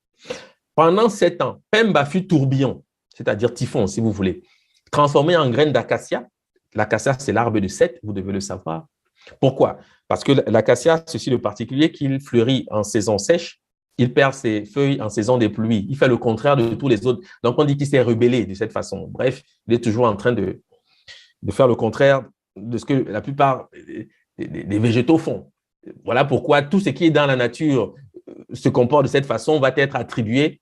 Pendant 7 ans, Pemba fut tourbillon, c'est-à-dire typhon, si vous voulez, transformé en graines d'acacia. L'acacia, c'est l'arbre de Seth, vous devez le savoir. Pourquoi? Parce que l'acacia a ceci de particulier qu'il fleurit en saison sèche, il perd ses feuilles en saison des pluies. Il fait le contraire de tous les autres. Donc, on dit qu'il s'est rebellé de cette façon. Bref, il est toujours en train de faire le contraire de ce que la plupart des végétaux font. Voilà pourquoi tout ce qui est dans la nature se comporte de cette façon va être attribué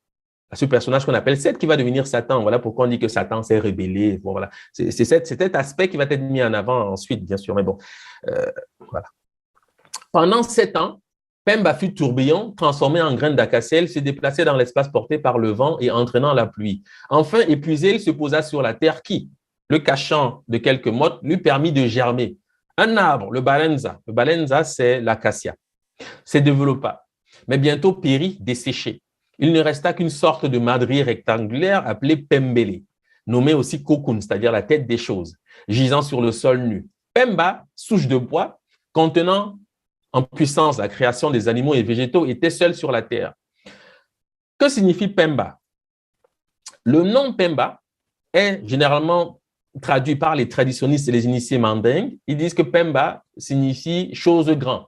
à ce personnage qu'on appelle Seth qui va devenir Satan. Voilà pourquoi on dit que Satan s'est rebellé. Bon, voilà. C'est cet aspect qui va être mis en avant ensuite, bien sûr. Mais bon, voilà. Pendant 7 ans, Pemba fut tourbillon, transformé en graines d'acacia, il se déplaçait dans l'espace porté par le vent et entraînant la pluie. Enfin, épuisé, il se posa sur la terre qui, le cachant de quelques mottes, lui permit de germer. Un arbre, le balenza c'est l'acacia, se développa, mais bientôt périt, desséché. Il ne resta qu'une sorte de madrier rectangulaire appelé Pembele, nommé aussi cocoon, c'est-à-dire la tête des choses, gisant sur le sol nu. Pemba, souche de bois, contenant en puissance la création des animaux et végétaux, était seul sur la terre. Que signifie Pemba? Le nom Pemba est généralement traduit par les traditionnistes et les initiés mandingues. Ils disent que Pemba signifie chose grand,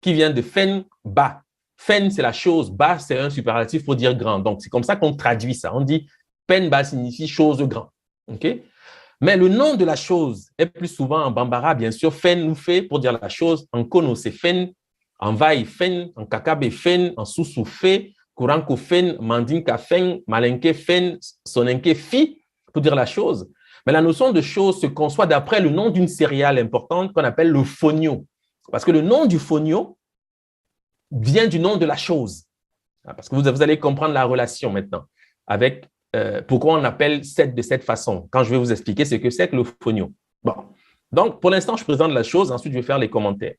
qui vient de Fen Ba. Fen, c'est la chose, Ba, c'est un superlatif pour dire grand. Donc, c'est comme ça qu'on traduit ça. On dit Pemba signifie chose grand. Okay? Mais le nom de la chose est plus souvent en Bambara, bien sûr. Fen nous fait pour dire la chose. En Kono, c'est Fen. En Vai, Fen. En Kakabe, Fen. En Susu, Fe. Kuranko, Fen. Mandinka, Fen. Malenke, Fen. Sonenke, Fi, pour dire la chose. Mais la notion de chose se conçoit d'après le nom d'une céréale importante qu'on appelle le fonio. Parce que le nom du fonio vient du nom de la chose. Parce que vous allez comprendre la relation maintenant avec pourquoi on appelle Seth de cette façon. Quand je vais vous expliquer ce que c'est que le fonio. Bon. Donc, pour l'instant, je présente la chose. Ensuite, je vais faire les commentaires.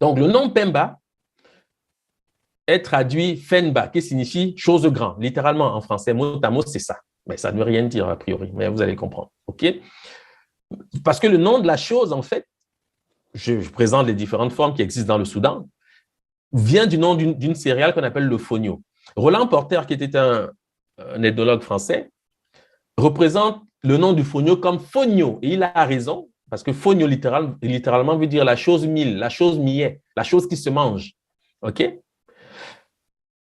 Donc, le nom Pemba est traduit Fenba, qui signifie chose grand. Littéralement, en français, mot à mot, c'est ça. Mais ça ne veut rien dire a priori, mais vous allez comprendre. OK? Parce que le nom de la chose, en fait, je présente les différentes formes qui existent dans le Soudan, vient du nom d'une céréale qu'on appelle le fonio. Roland Porter, qui était un ethnologue français, représente le nom du fonio comme fonio. Et il a raison, parce que fonio, littéralement, veut dire la chose mille, la chose millet, la chose qui se mange. OK?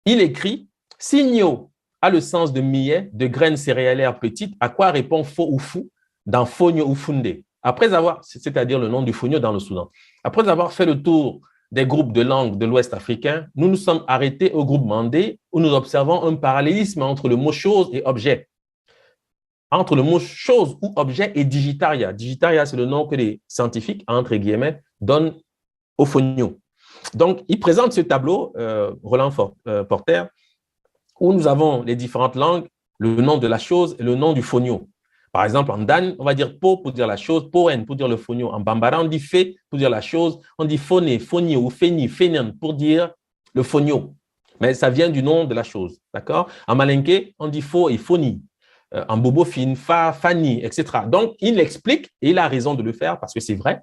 Il écrit « Signo » a le sens de millet, de graines céréalières petites, à quoi répond fo ou fou dans fonio ou funde. Après avoir, c'est-à-dire le nom du fonio dans le Soudan. Après avoir fait le tour des groupes de langues de l'Ouest africain, nous nous sommes arrêtés au groupe mandé où nous observons un parallélisme entre le mot chose et objet. entre le mot chose ou objet et digitaria. Digitaria, c'est le nom que les scientifiques, entre guillemets, donnent au phonio. Donc, il présente ce tableau, Roland Porter, où nous avons les différentes langues, le nom de la chose et le nom du phonio. Par exemple, en Dan, on va dire po pour dire la chose, poen pour dire le phonio. En Bambara, on dit fe pour dire la chose, on dit phoné, phonio ou feni, fenian pour dire le phonio. Mais ça vient du nom de la chose, d'accord? En Malinké, on dit fo et phoni. En bobofine, fa, fani, etc. Donc, il explique, et il a raison de le faire parce que c'est vrai,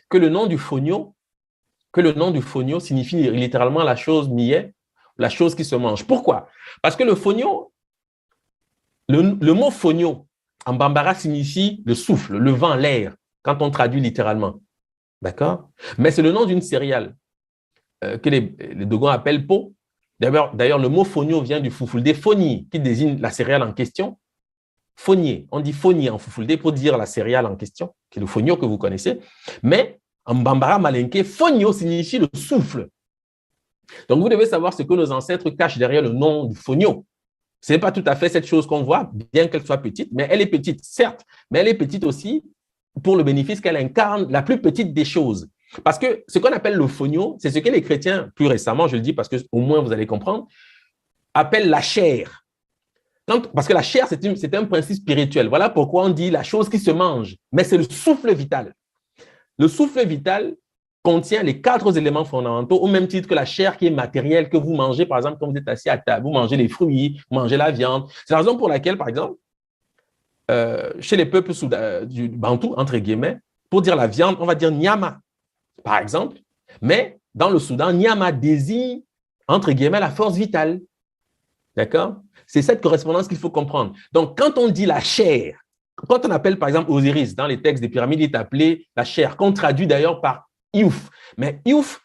que le nom du phonio signifie littéralement la chose niais, la chose qui se mange. Pourquoi? Parce que le phonio, le mot phonio en Bambara signifie le souffle, le vent, l'air, quand on traduit littéralement. D'accord? Mais c'est le nom d'une céréale que les Dogons appellent po. D'ailleurs, le mot phonio vient du Fufulde phoni, qui désigne la céréale en question. Phonier, on dit phonier en Fufulde pour dire la céréale en question, qui est le phonio que vous connaissez. Mais en Bambara Malinké, phonio signifie le souffle. Donc, vous devez savoir ce que nos ancêtres cachent derrière le nom du phonio. Ce n'est pas tout à fait cette chose qu'on voit, bien qu'elle soit petite, mais elle est petite, certes, mais elle est petite aussi pour le bénéfice qu'elle incarne la plus petite des choses. Parce que ce qu'on appelle le phonio, c'est ce que les chrétiens, plus récemment, je le dis parce qu'au moins vous allez comprendre, appellent la chair. Parce que la chair, c'est un principe spirituel. Voilà pourquoi on dit la chose qui se mange, mais c'est le souffle vital. Le souffle vital contient les 4 éléments fondamentaux au même titre que la chair qui est matérielle que vous mangez, par exemple, quand vous êtes assis à table, vous mangez les fruits, vous mangez la viande. C'est la raison pour laquelle, par exemple, chez les peuples du Bantou, entre guillemets, pour dire la viande, on va dire nyama, par exemple. Mais dans le Soudan, nyama désigne, entre guillemets, la force vitale. D'accord? C'est cette correspondance qu'il faut comprendre. Donc, quand on dit la chair, quand on appelle, par exemple, Osiris, dans les textes des pyramides, il est appelé la chair, qu'on traduit d'ailleurs par Iouf. Mais Iouf,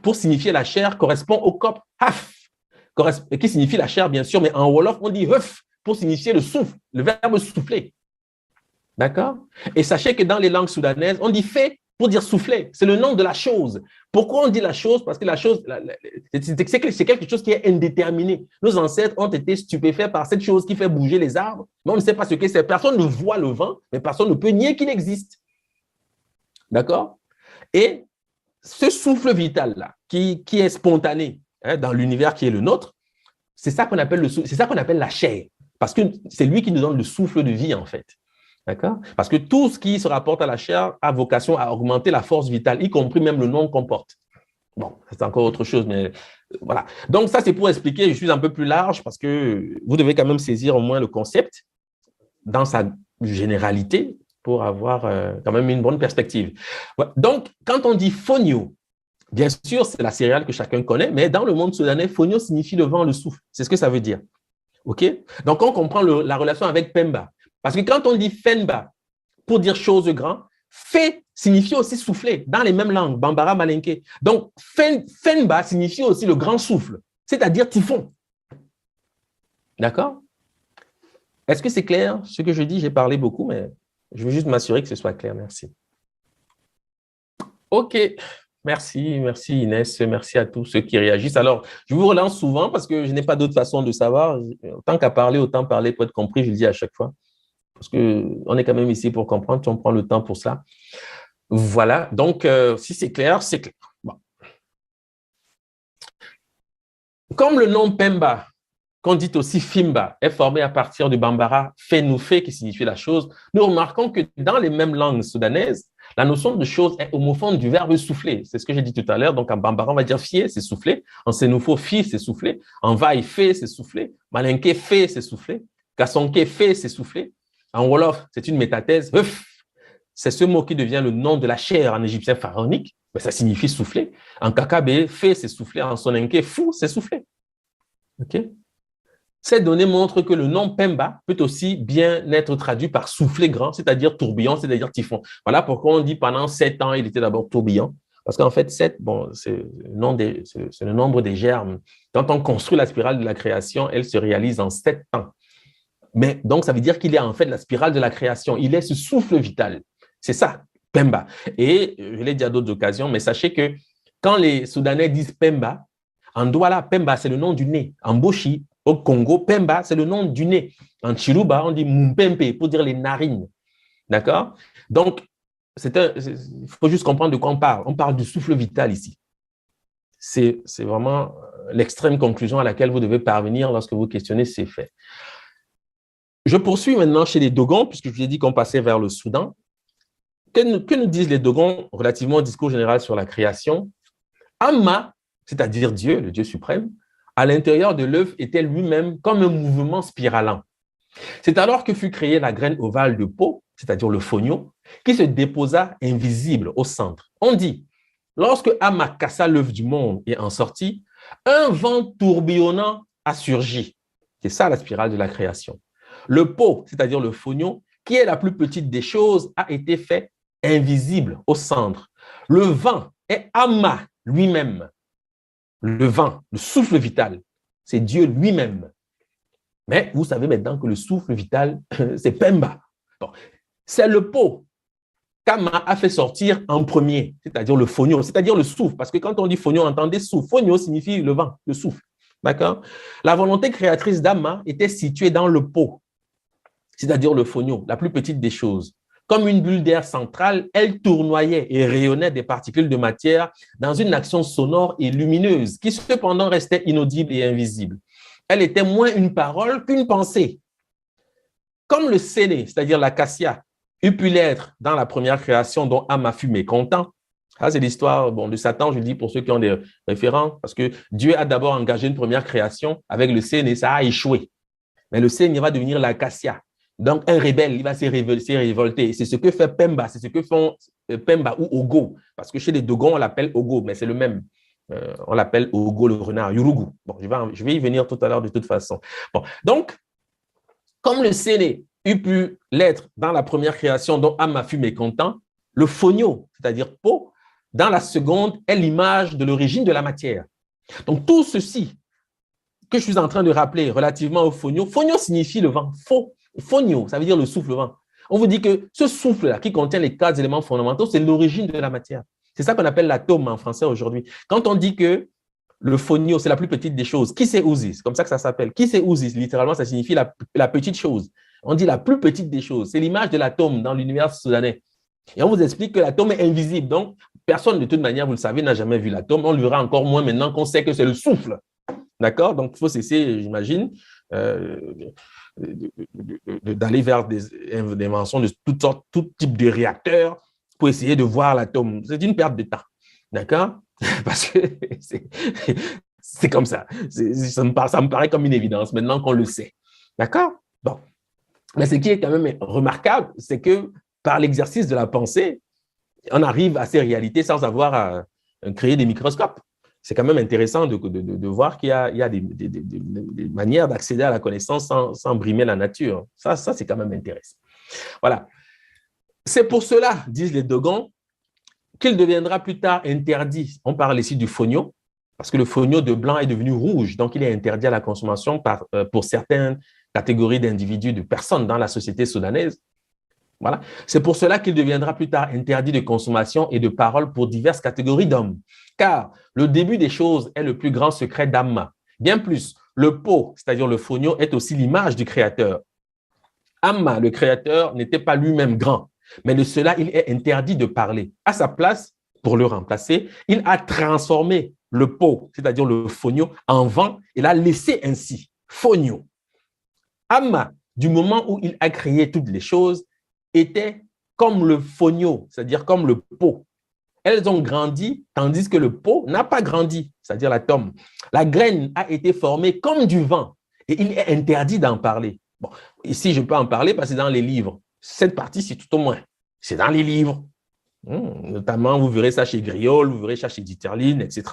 pour signifier la chair, correspond au cop haf, qui signifie la chair, bien sûr, mais en Wolof, on dit huf pour signifier le souffle, le verbe souffler. D'accord? Et sachez que dans les langues soudanaises, on dit fait pour dire souffler. C'est le nom de la chose. Pourquoi on dit la chose? Parce que la chose, c'est quelque chose qui est indéterminé. Nos ancêtres ont été stupéfaits par cette chose qui fait bouger les arbres, mais on ne sait pas ce que c'est. Personne ne voit le vent, mais personne ne peut nier qu'il existe. D'accord? Et ce souffle vital-là, qui est spontané dans l'univers qui est le nôtre, c'est ça qu'on appelle la chair, parce que c'est lui qui nous donne le souffle de vie, en fait. D'accord? Parce que tout ce qui se rapporte à la chair a vocation à augmenter la force vitale, y compris même le nom qu'on porte. Bon, c'est encore autre chose, mais voilà. Donc, ça, c'est pour expliquer, je suis un peu plus large, parce que vous devez quand même saisir au moins le concept dans sa généralité, pour avoir quand même une bonne perspective. Donc, quand on dit phonio, bien sûr, c'est la céréale que chacun connaît, mais dans le monde soudanais, phonio signifie le vent, le souffle. C'est ce que ça veut dire. OK? Donc, on comprend la relation avec Pemba. Parce que quand on dit Fenba, pour dire chose grand, Fe signifie aussi souffler, dans les mêmes langues, Bambara, Malinké. Donc, Fenba signifie aussi le grand souffle, c'est-à-dire typhon. D'accord? Est-ce que c'est clair ce que je dis? J'ai parlé beaucoup, mais je veux juste m'assurer que ce soit clair. Merci. OK. Merci Inès. Merci à tous ceux qui réagissent. Alors, je vous relance souvent parce que je n'ai pas d'autre façon de savoir. Autant qu'à parler, autant parler pour être compris, je le dis à chaque fois. Parce qu'on est quand même ici pour comprendre, si on prend le temps pour cela. Voilà. Donc, si c'est clair, c'est clair. Bon. Comme le nom Pemba, qu'on dit aussi Fimba, est formé à partir du Bambara Fenoufe, qui signifie la chose, nous remarquons que dans les mêmes langues soudanaises, la notion de chose est homophone du verbe souffler. C'est ce que j'ai dit tout à l'heure. Donc, en Bambara, on va dire fier, c'est souffler. En Sénoufo, fi, c'est souffler. En Vaï, fait, c'est souffler. Malinké, fait, c'est souffler. Kassonké, fait, c'est souffler. En Wolof, c'est une métathèse. C'est ce mot qui devient le nom de la chair en égyptien pharaonique. Mais ça signifie souffler. En Kakabé, fait, c'est souffler. En Soninké, fou, c'est souffler. OK? Ces données montrent que le nom Pemba peut aussi bien être traduit par souffler grand, c'est-à-dire tourbillon, c'est-à-dire typhon. Voilà pourquoi on dit pendant 7 ans, il était d'abord tourbillon. Parce qu'en fait, 7, bon, c'est le nombre des germes. Quand on construit la spirale de la création, elle se réalise en 7 ans. Mais donc, ça veut dire qu'il est en fait la spirale de la création. Il est ce souffle vital. C'est ça, Pemba. Et je l'ai dit à d'autres occasions, mais sachez que quand les Soudanais disent Pemba, en Douala, Pemba, c'est le nom du nez. En Boshi, Au Congo, Pemba, c'est le nom du nez. En Chiluba, on dit Mumpempe pour dire les narines. D'accord? Donc, il faut juste comprendre de quoi on parle. On parle du souffle vital ici. C'est vraiment l'extrême conclusion à laquelle vous devez parvenir lorsque vous questionnez ces faits. Je poursuis maintenant chez les Dogons, puisque je vous ai dit qu'on passait vers le Soudan. Que nous disent les Dogons relativement au discours général sur la création? Amma, c'est-à-dire Dieu, le Dieu suprême, à l'intérieur de l'œuf était lui-même comme un mouvement spiralant. C'est alors que fut créée la graine ovale de peau, c'est-à-dire le fonio, qui se déposa invisible au centre. On dit, lorsque Amma cassa l'œuf du monde et en sortit, un vent tourbillonnant a surgi. C'est ça la spirale de la création. Le pot, c'est-à-dire le fonio, qui est la plus petite des choses, a été fait invisible au centre. Le vent est Amma lui-même. Le vent, le souffle vital, c'est Dieu lui-même. Mais vous savez maintenant que le souffle vital, c'est Pemba. Bon. C'est le pot qu'Ama a fait sortir en premier, c'est-à-dire le fonio, c'est-à-dire le souffle. Parce que quand on dit fonio, entendez souffle. Fonio signifie le vent, le souffle. D'accord? La volonté créatrice d'Ama était située dans le pot, c'est-à-dire le fonio, la plus petite des choses. Comme une bulle d'air centrale, elle tournoyait et rayonnait des particules de matière dans une action sonore et lumineuse qui cependant restait inaudible et invisible. Elle était moins une parole qu'une pensée. Comme le séné, c'est-à-dire l'acacia, eût pu l'être dans la première création dont Amma fut mécontent. Ça, c'est l'histoire de Satan, je le dis pour ceux qui ont des référents, parce que Dieu a d'abord engagé une première création avec le séné, ça a échoué. Mais le séné va devenir l'acacia. Donc, un rebelle, il va se révolter. C'est ce que fait Pemba, c'est ce que font Pemba ou Ogo. Parce que chez les Dogons, on l'appelle Ogo, mais c'est le même. On l'appelle Ogo le renard, Yurugu. Bon, je vais y venir tout à l'heure de toute façon. Bon, donc, comme le séné eût pu l'être dans la première création dont Amma fut mécontent, le fonio, c'est-à-dire peau, dans la seconde, est l'image de l'origine de la matière. Donc, tout ceci que je suis en train de rappeler relativement au fonio, fonio signifie le vent, fonio, ça veut dire le souffle, le vent. On vous dit que ce souffle-là, qui contient les 4 éléments fondamentaux, c'est l'origine de la matière. C'est ça qu'on appelle l'atome en français aujourd'hui. Quand on dit que le fonio, c'est la plus petite des choses, qui c'est Ouzi? C'est comme ça que ça s'appelle. Qui c'est Ouzi? Littéralement, ça signifie la petite chose. On dit la plus petite des choses. C'est l'image de l'atome dans l'univers soudanais. Et on vous explique que l'atome est invisible. Donc, personne, de toute manière, vous le savez, n'a jamais vu l'atome. On le verra encore moins maintenant qu'on sait que c'est le souffle. D'accord? Donc, il faut cesser, j'imagine, d'aller vers des inventions de toutes sortes, tout type de réacteurs pour essayer de voir l'atome. C'est une perte de temps. D'accord? Parce que c'est comme ça. Ça me paraît comme une évidence maintenant qu'on le sait. D'accord? Bon. Mais ce qui est quand même remarquable, c'est que par l'exercice de la pensée, on arrive à ces réalités sans avoir à créer des microscopes. C'est quand même intéressant de voir qu'il y a des manières d'accéder à la connaissance sans brimer la nature. Ça c'est quand même intéressant. Voilà. C'est pour cela, disent les Dogons, qu'il deviendra plus tard interdit. On parle ici du fonio, parce que le fonio de blanc est devenu rouge, donc il est interdit à la consommation pour certaines catégories d'individus, de personnes dans la société soudanaise. Voilà. C'est pour cela qu'il deviendra plus tard interdit de consommation et de parole pour diverses catégories d'hommes. Car le début des choses est le plus grand secret d'Amma. Bien plus, le pot, c'est-à-dire le fonio, est aussi l'image du Créateur. Amma, le Créateur, n'était pas lui-même grand, mais de cela, il est interdit de parler. À sa place, pour le remplacer, il a transformé le pot, c'est-à-dire le fonio, en vent et l'a laissé ainsi, fonio. Amma, du moment où il a créé toutes les choses, était comme le fonio, c'est-à-dire comme le pot. Elles ont grandi, tandis que le pot n'a pas grandi, c'est-à-dire l'atome. La graine a été formée comme du vent et il est interdit d'en parler. Bon, ici, je peux en parler parce que c'est dans les livres. Cette partie, c'est tout au moins. C'est dans les livres. Notamment, vous verrez ça chez Griol, vous verrez ça chez Dieterlen, etc.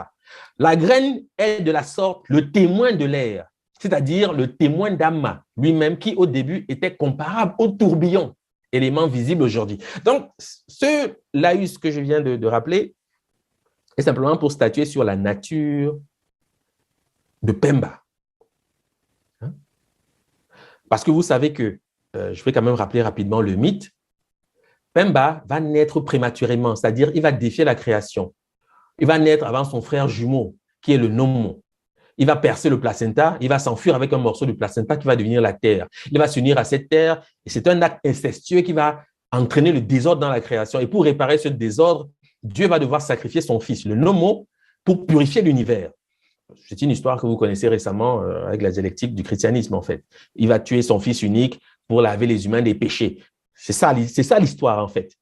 La graine est de la sorte le témoin de l'air, c'est-à-dire le témoin d'Amma lui-même qui, au début, était comparable au tourbillon, élément visible aujourd'hui. Donc, ce laïus que je viens de rappeler est simplement pour statuer sur la nature de Pemba. Parce que vous savez que, je vais quand même rappeler rapidement le mythe, Pemba va naître prématurément, c'est-à-dire il va défier la création. Il va naître avant son frère jumeau, qui est le Nomo. il va percer le placenta, il va s'enfuir avec un morceau de placenta qui va devenir la terre. Il va s'unir à cette terre et c'est un acte incestueux qui va entraîner le désordre dans la création. Et pour réparer ce désordre, Dieu va devoir sacrifier son fils, le nomo, pour purifier l'univers. C'est une histoire que vous connaissez récemment avec la dialectique du christianisme, en fait. Il va tuer son fils unique pour laver les humains des péchés. C'est ça l'histoire, en fait.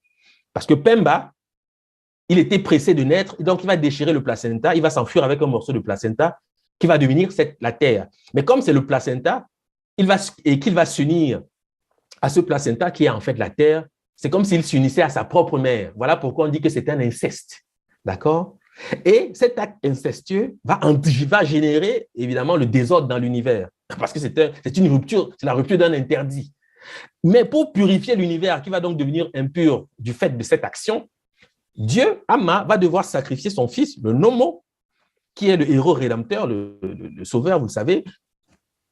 Parce que Pemba, il était pressé de naître, donc il va déchirer le placenta, il va s'enfuir avec un morceau de placenta qui va devenir la terre. Mais comme c'est le placenta, qu'il va s'unir à ce placenta qui est en fait la terre, c'est comme s'il s'unissait à sa propre mère. Voilà pourquoi on dit que c'est un inceste. D'accord? Et cet acte incestueux va générer évidemment le désordre dans l'univers, parce que c'est une rupture, c'est la rupture d'un interdit. Mais pour purifier l'univers qui va donc devenir impur du fait de cette action, Dieu, Amma, va devoir sacrifier son fils, le Nomo, qui est le héros rédempteur, le sauveur, vous le savez,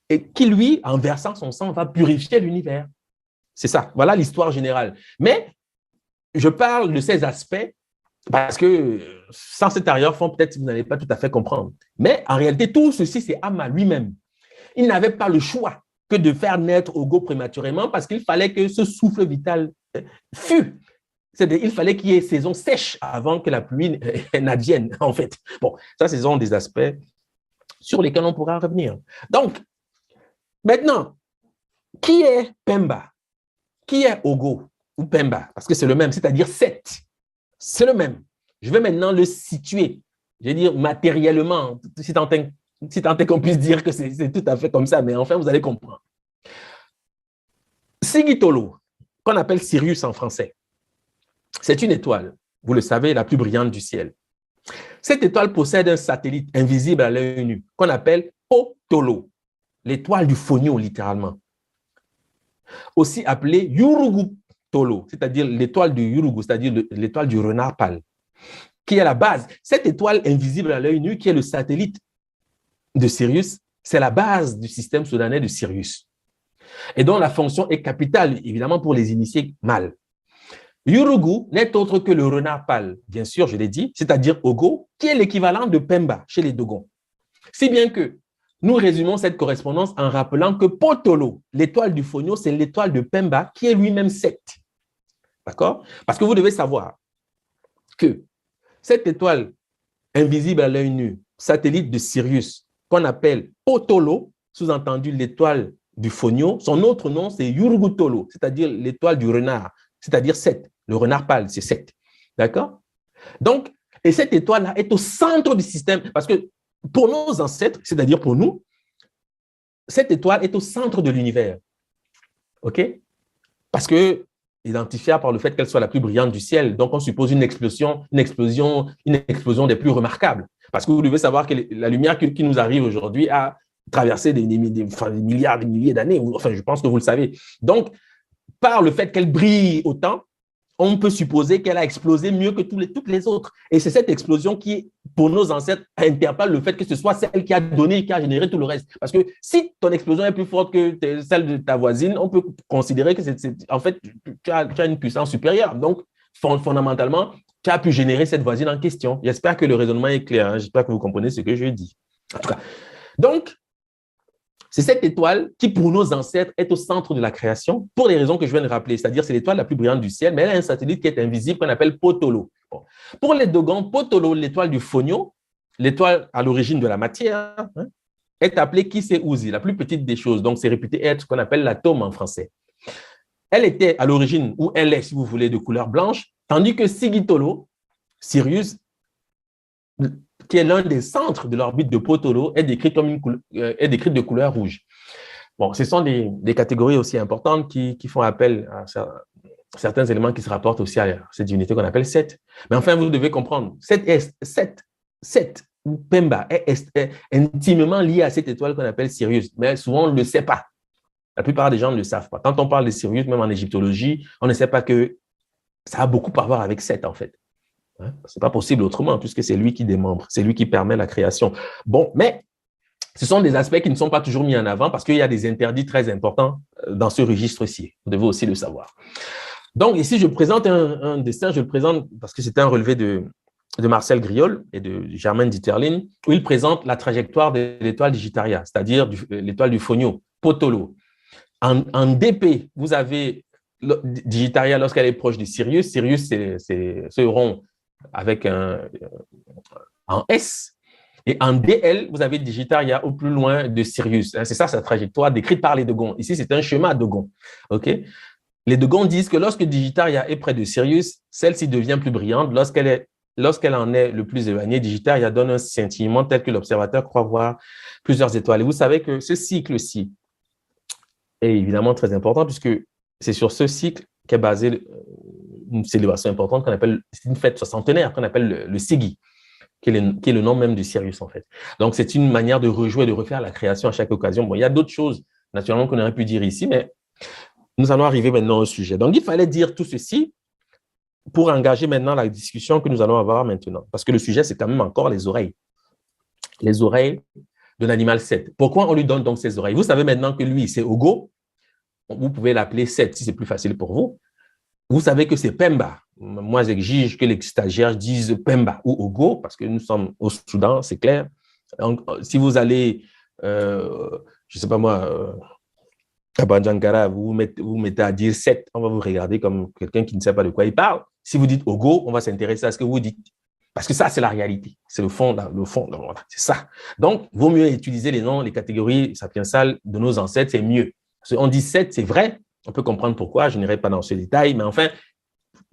et qui, lui, en versant son sang, va purifier l'univers. C'est ça, voilà l'histoire générale. Mais je parle de ces aspects parce que sans cet arrière-fond, peut-être vous n'allez pas tout à fait comprendre. Mais en réalité, tout ceci, c'est Amma lui-même. Il n'avait pas le choix que de faire naître Ogo prématurément parce qu'il fallait que ce souffle vital fût. Il fallait qu'il y ait saison sèche avant que la pluie n'advienne, en fait. Bon, ça, ce sont des aspects sur lesquels on pourra revenir. Donc, maintenant, qui est Pemba? Qui est Ogo ou Pemba? Parce que c'est le même, c'est-à-dire 7. C'est le même. Je vais maintenant le situer, je vais dire matériellement, si tant est qu'on puisse dire que c'est tout à fait comme ça, mais enfin, vous allez comprendre. Sigitolo, qu'on appelle Sirius en français, c'est une étoile, vous le savez, la plus brillante du ciel. Cette étoile possède un satellite invisible à l'œil nu, qu'on appelle Potolo, l'étoile du Fonio, littéralement. Aussi appelée Yurugu Tolo, c'est-à-dire l'étoile du Yurugu, c'est-à-dire l'étoile du renard pâle, qui est la base. Cette étoile invisible à l'œil nu, qui est le satellite de Sirius, c'est la base du système soudanais de Sirius, et dont la fonction est capitale, évidemment, pour les initiés mâles. Yurugu n'est autre que le renard pâle, bien sûr, je l'ai dit, c'est-à-dire Ogo, qui est l'équivalent de Pemba chez les Dogons. Si bien que nous résumons cette correspondance en rappelant que Potolo, l'étoile du Fonio, c'est l'étoile de Pemba, qui est lui-même 7. D'accord? Parce que vous devez savoir que cette étoile invisible à l'œil nu, satellite de Sirius, qu'on appelle Potolo, sous-entendu l'étoile du Fonio, son autre nom, c'est Yurugutolo, c'est-à-dire l'étoile du renard, c'est-à-dire 7. Le renard pâle, c'est 7. D'accord? Donc, et cette étoile-là est au centre du système, parce que pour nos ancêtres, c'est-à-dire pour nous, cette étoile est au centre de l'univers. OK? Parce que identifiée par le fait qu'elle soit la plus brillante du ciel. Donc, on suppose une explosion des plus remarquables. Parce que vous devez savoir que la lumière qui nous arrive aujourd'hui a traversé des milliards, des milliers d'années. Enfin, je pense que vous le savez. Donc, par le fait qu'elle brille autant, on peut supposer qu'elle a explosé mieux que toutes les autres. Et c'est cette explosion qui, pour nos ancêtres, interpelle le fait que ce soit celle qui a donné, qui a généré tout le reste. Parce que si ton explosion est plus forte que celle de ta voisine, on peut considérer que en fait, tu as une puissance supérieure. Donc, fondamentalement, tu as pu générer cette voisine en question. J'espère que le raisonnement est clair. Hein? J'espère que vous comprenez ce que je dis. En tout cas, donc, c'est cette étoile qui, pour nos ancêtres, est au centre de la création pour les raisons que je viens de rappeler. C'est-à-dire, c'est l'étoile la plus brillante du ciel, mais elle a un satellite qui est invisible qu'on appelle Potolo. Bon. Pour les Dogons, Potolo, l'étoile du Fonio, l'étoile à l'origine de la matière, hein, est appelée Kiseuzi, la plus petite des choses. Donc, c'est réputé être ce qu'on appelle l'atome en français. Elle était à l'origine, ou elle est, si vous voulez, de couleur blanche, tandis que Sigitolo, Sirius, qui est l'un des centres de l'orbite de Potolo, est décrite de couleur rouge. Bon, ce sont des catégories aussi importantes qui font appel à certains éléments qui se rapportent aussi à cette divinité qu'on appelle 7. Mais enfin, vous devez comprendre, 7 ou Pemba est intimement lié à cette étoile qu'on appelle Sirius, mais souvent on ne le sait pas. La plupart des gens ne le savent pas. Quand on parle de Sirius, même en égyptologie, on ne sait pas que ça a beaucoup à voir avec 7 en fait. Ce n'est pas possible autrement, puisque c'est lui qui démembre, c'est lui qui permet la création. Bon, mais ce sont des aspects qui ne sont pas toujours mis en avant parce qu'il y a des interdits très importants dans ce registre-ci. Vous devez aussi le savoir. Donc, ici, je présente un dessin, je le présente parce que c'est un relevé de Marcel Griol et de Germaine Dieterlin, où il présente la trajectoire de l'étoile Digitaria, c'est-à-dire l'étoile du Fonio, Potolo. En DP, vous avez Digitaria lorsqu'elle est proche de Sirius. Sirius, c'est ce rond avec un S. Et en DL, vous avez Digitaria au plus loin de Sirius. C'est ça sa trajectoire décrite par les de Gonds. Ici, c'est un schéma de Gonds. Okay? Les de Gonds disent que lorsque Digitaria est près de Sirius, celle-ci devient plus brillante. Lorsqu'elle en est le plus éloignée, Digitaria donne un scintillement tel que l'observateur croit voir plusieurs étoiles. Et vous savez que ce cycle-ci est évidemment très important puisque c'est sur ce cycle qu'est basée une célébration importante qu'on appelle, c'est une fête soixantenaire qu'on appelle le Sigi, qui est le nom même du Sirius, en fait. Donc, c'est une manière de rejouer, de refaire la création à chaque occasion. Bon, il y a d'autres choses, naturellement, qu'on aurait pu dire ici, mais nous allons arriver maintenant au sujet. Donc, il fallait dire tout ceci pour engager maintenant la discussion que nous allons avoir maintenant. Parce que le sujet, c'est quand même encore les oreilles. Les oreilles de l'animal 7. Pourquoi on lui donne donc ces oreilles? Vous savez maintenant que lui, c'est Ogo. Vous pouvez l'appeler 7 si c'est plus facile pour vous. Vous savez que c'est Pemba. Moi, j'exige que les stagiaires disent Pemba ou Ogo, parce que nous sommes au Soudan, c'est clair. Donc, si vous allez, je ne sais pas moi, à Banjankara, vous mettez à dire 7, on va vous regarder comme quelqu'un qui ne sait pas de quoi il parle. Si vous dites Ogo, on va s'intéresser à ce que vous dites. Parce que ça, c'est la réalité. C'est le fond, voilà, c'est ça. Donc, il vaut mieux utiliser les noms, les catégories sapiensales de nos ancêtres, c'est mieux. Parce qu'on dit 7, c'est vrai. On peut comprendre pourquoi, je n'irai pas dans ce détail, mais enfin,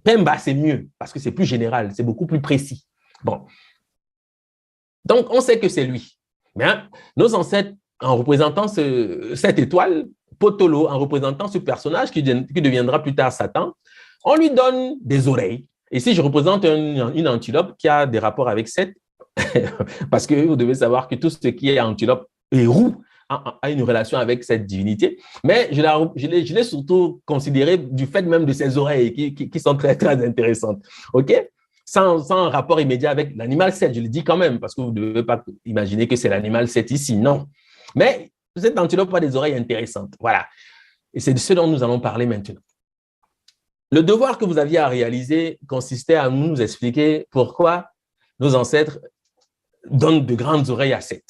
Pemba, c'est mieux, parce que c'est plus général, c'est beaucoup plus précis. Bon. Donc, on sait que c'est lui. Mais nos ancêtres, en représentant cette étoile, Potolo, en représentant ce personnage qui deviendra plus tard Satan, on lui donne des oreilles. Ici, je représente une antilope qui a des rapports avec 7, parce que vous devez savoir que tout ce qui est antilope est roux, a une relation avec cette divinité, mais je l'ai surtout considéré du fait même de ses oreilles qui sont très, très intéressantes. OK? Sans rapport immédiat avec l'animal 7, je le dis quand même, parce que vous ne devez pas imaginer que c'est l'animal 7 ici, non. Mais cette antilope a des oreilles intéressantes. Voilà. Et c'est de ce dont nous allons parler maintenant. Le devoir que vous aviez à réaliser consistait à nous expliquer pourquoi nos ancêtres donnent de grandes oreilles à 7.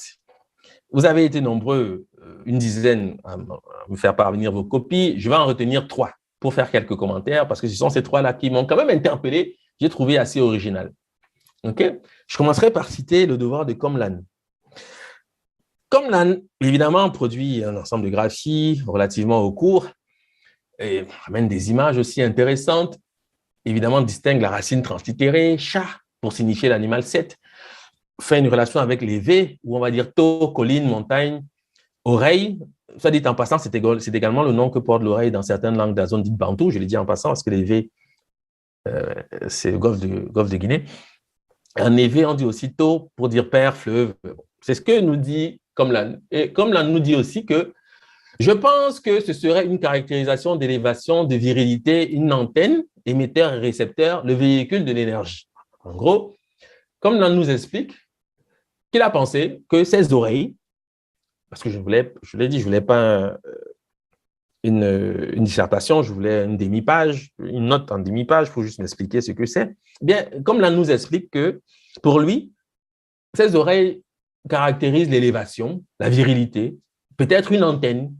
Vous avez été nombreux, une dizaine, à me faire parvenir vos copies. Je vais en retenir 3 pour faire quelques commentaires parce que ce sont ces 3-là qui m'ont quand même interpellé. J'ai trouvé assez original. Okay? Je commencerai par citer le devoir de Comlan. Comlan, évidemment, produit un ensemble de graphies relativement au cours et amène des images aussi intéressantes. Évidemment, distingue la racine translittérée, chat, pour signifier l'animal 7. Fait une relation avec les V, où on va dire taux, colline, montagne, oreille. Ça dit en passant, c'est également le nom que porte l'oreille dans certaines langues de la zone dite bantou. Je l'ai dit en passant parce que les V, c'est le golfe de Guinée. En évé, on dit aussi taux pour dire père, fleuve. C'est ce que nous dit Comlan. Et Comlan nous dit aussi que je pense que ce serait une caractérisation d'élévation, de virilité, une antenne, émetteur et récepteur, le véhicule de l'énergie. En gros, Comlan nous explique qu'il a pensé que ses oreilles, parce que je l'ai dit, je ne voulais pas une dissertation, je voulais une demi-page, une note en demi-page, il faut juste m'expliquer ce que c'est. Bien, comme là nous explique que pour lui, ses oreilles caractérisent l'élévation, la virilité, peut-être une antenne,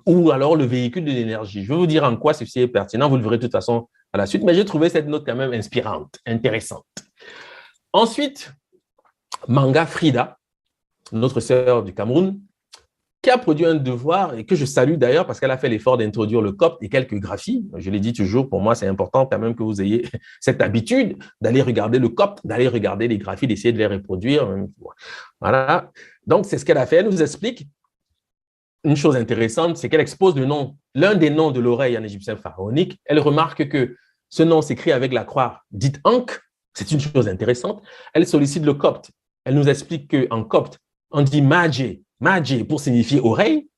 ou alors le véhicule de l'énergie. Je vais vous dire en quoi ceci est pertinent, vous le verrez de toute façon à la suite, mais j'ai trouvé cette note quand même inspirante, intéressante. Ensuite, Manga Frida, notre sœur du Cameroun, qui a produit un devoir et que je salue d'ailleurs parce qu'elle a fait l'effort d'introduire le copte et quelques graphies. Je l'ai dit toujours, pour moi, c'est important quand même que vous ayez cette habitude d'aller regarder le copte, d'aller regarder les graphies, d'essayer de les reproduire. Voilà. Donc, c'est ce qu'elle a fait. Elle nous explique une chose intéressante, c'est qu'elle expose l'un des noms de l'oreille en égyptien pharaonique. Elle remarque que ce nom s'écrit avec la croix dite Ankh. C'est une chose intéressante. Elle sollicite le copte. Elle nous explique qu'en copte, on dit Madje pour signifier oreille.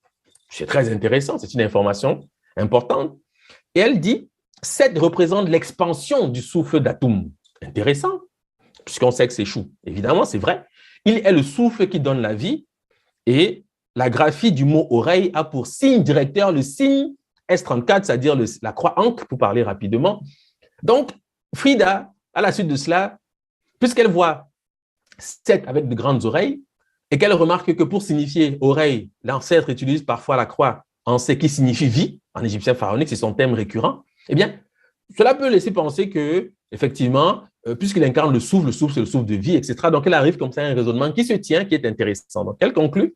C'est très intéressant, c'est une information importante. Et elle dit 7 représente l'expansion du souffle d'Atoum. Intéressant, puisqu'on sait que c'est chou. Évidemment, c'est vrai. Il est le souffle qui donne la vie et la graphie du mot oreille a pour signe directeur le signe S34, c'est-à-dire la croix Ankh, pour parler rapidement. Donc, Frida, à la suite de cela, Puisqu'elle voit 7 avec de grandes oreilles et qu'elle remarque que pour signifier oreille, l'ancêtre utilise parfois la croix en C qui signifie vie, en égyptien pharaonique, c'est son thème récurrent, eh bien, cela peut laisser penser que, effectivement, puisqu'il incarne le souffle c'est le souffle de vie, etc. Donc, elle arrive comme ça à un raisonnement qui se tient, qui est intéressant. Donc, elle conclut.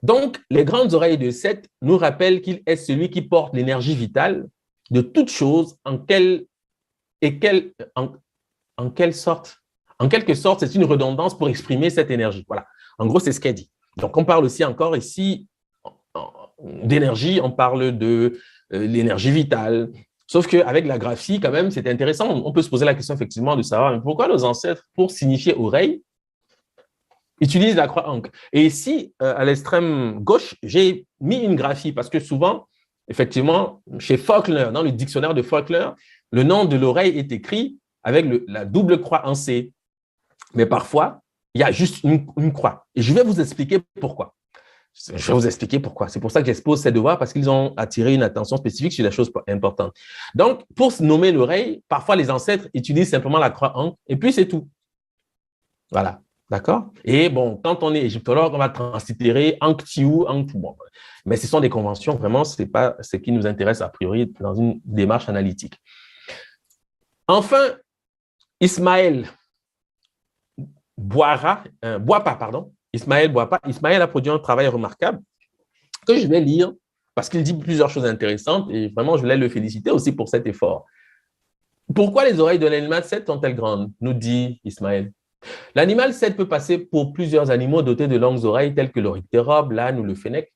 Donc, les grandes oreilles de Seth nous rappellent qu'il est celui qui porte l'énergie vitale de toute chose en quelque sorte. En quelque sorte, c'est une redondance pour exprimer cette énergie. Voilà. En gros, c'est ce qu'elle dit. Donc, on parle aussi encore ici d'énergie, on parle de l'énergie vitale. Sauf qu'avec la graphie, quand même, c'est intéressant. On peut se poser la question, effectivement, de savoir pourquoi nos ancêtres, pour signifier oreille, utilisent la croix Ankh. Et ici, à l'extrême gauche, j'ai mis une graphie parce que souvent, effectivement, chez Faulkner, dans le dictionnaire de Faulkner, le nom de l'oreille est écrit avec la double croix en C. Mais parfois, il y a juste une croix. Et je vais vous expliquer pourquoi. Je vais vous expliquer pourquoi. C'est pour ça que j'expose ces devoirs, parce qu'ils ont attiré une attention spécifique sur des choses importantes. Donc, pour nommer l'oreille, parfois les ancêtres utilisent simplement la croix Ankh, et puis c'est tout. Voilà. D'accord? Et bon, quand on est égyptologue, on va translittérer Ankh-Tiou, Ankh-Tiou. Bon. Mais ce sont des conventions, vraiment, ce n'est pas ce qui nous intéresse a priori dans une démarche analytique. Enfin, Ismaël Boapa, Ismaël a produit un travail remarquable que je vais lire parce qu'il dit plusieurs choses intéressantes et vraiment, je voulais le féliciter aussi pour cet effort. Pourquoi les oreilles de l'animal 7 sont-elles grandes? Nous dit Ismaël. L'animal 7 peut passer pour plusieurs animaux dotés de longues oreilles tels que l'orictérope, l'âne ou le fennec.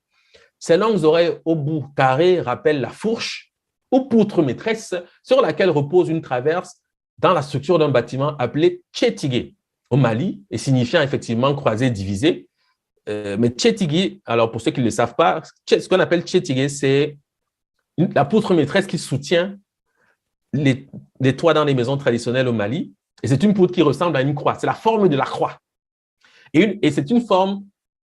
Ces longues oreilles au bout carré rappellent la fourche ou poutre maîtresse sur laquelle repose une traverse dans la structure d'un bâtiment appelé tchétigé au Mali et signifiant effectivement croisé, divisé. Mais tchétigé, alors pour ceux qui ne le savent pas, ce qu'on appelle tchétigé, c'est la poutre maîtresse qui soutient les toits dans les maisons traditionnelles au Mali. Et c'est une poutre qui ressemble à une croix. C'est la forme de la croix. Et c'est une forme,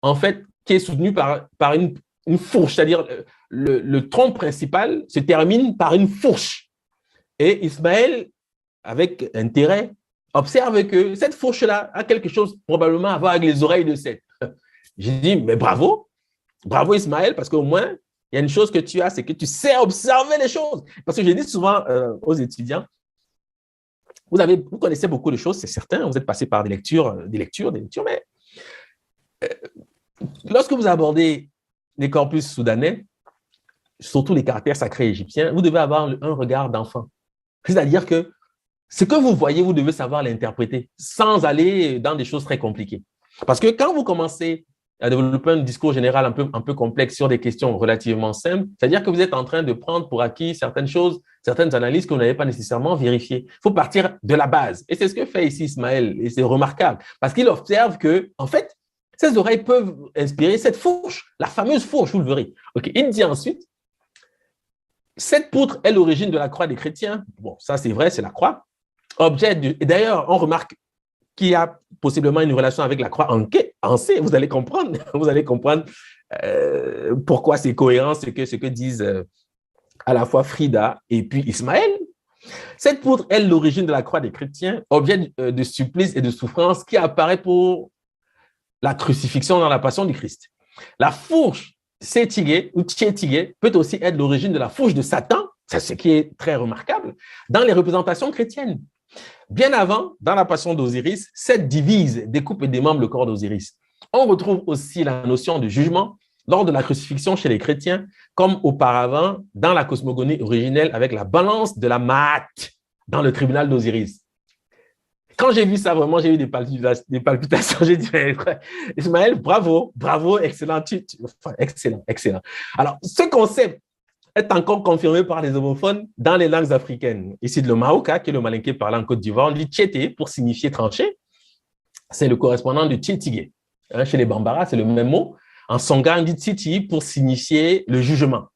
en fait, qui est soutenue par une fourche, c'est-à-dire le tronc principal se termine par une fourche. Et Ismaël, avec intérêt, observe que cette fourche-là a quelque chose probablement à voir avec les oreilles de Seth. J'ai dit, mais bravo Ismaël, parce qu'au moins, il y a une chose que tu as, c'est que tu sais observer les choses. Parce que je dis souvent aux étudiants, vous connaissez beaucoup de choses, c'est certain, vous êtes passé par des lectures, mais lorsque vous abordez les corpus soudanais, surtout les caractères sacrés égyptiens, vous devez avoir un regard d'enfant. C'est-à-dire que ce que vous voyez, vous devez savoir l'interpréter sans aller dans des choses très compliquées. Parce que quand vous commencez à développer un discours général un peu complexe sur des questions relativement simples, c'est-à-dire que vous êtes en train de prendre pour acquis certaines choses, certaines analyses que vous n'avez pas nécessairement vérifiées. Il faut partir de la base. Et c'est ce que fait ici Ismaël. Et c'est remarquable. Parce qu'il observe que, en fait, ces oreilles peuvent inspirer cette fourche, la fameuse fourche, vous le verrez. Okay. Il dit ensuite, cette poutre est l'origine de la croix des chrétiens. Bon, ça c'est vrai, c'est la croix. Et d'ailleurs, on remarque qu'il y a possiblement une relation avec la croix en C. Vous allez comprendre. Vous allez comprendre pourquoi c'est cohérent ce que disent à la fois Frida et puis Ismaël. Cette poutre est l'origine de la croix des chrétiens, objet de supplice et de souffrance qui apparaît pour la crucifixion dans la passion du Christ. La fourche sétigée ou tchétigée peut aussi être l'origine de la fourche de Satan, c'est ce qui est très remarquable, dans les représentations chrétiennes. Bien avant, dans la passion d'Osiris, Seth divise, découpe et démembre le corps d'Osiris. On retrouve aussi la notion de jugement lors de la crucifixion chez les chrétiens, comme auparavant dans la cosmogonie originelle avec la balance de la Maat dans le tribunal d'Osiris. Quand j'ai vu ça, vraiment, j'ai eu des palpitations. J'ai dit, Ismaël, bravo, excellent, excellent. Alors, ce concept est encore confirmé par les homophones dans les langues africaines. Ici, le Maoka, qui est le malinké parlant en Côte d'Ivoire, on dit tchété pour signifier tranché. C'est le correspondant de tchétigé. Chez les Bambara, c'est le même mot. En Songa, on dit titi pour signifier le jugement.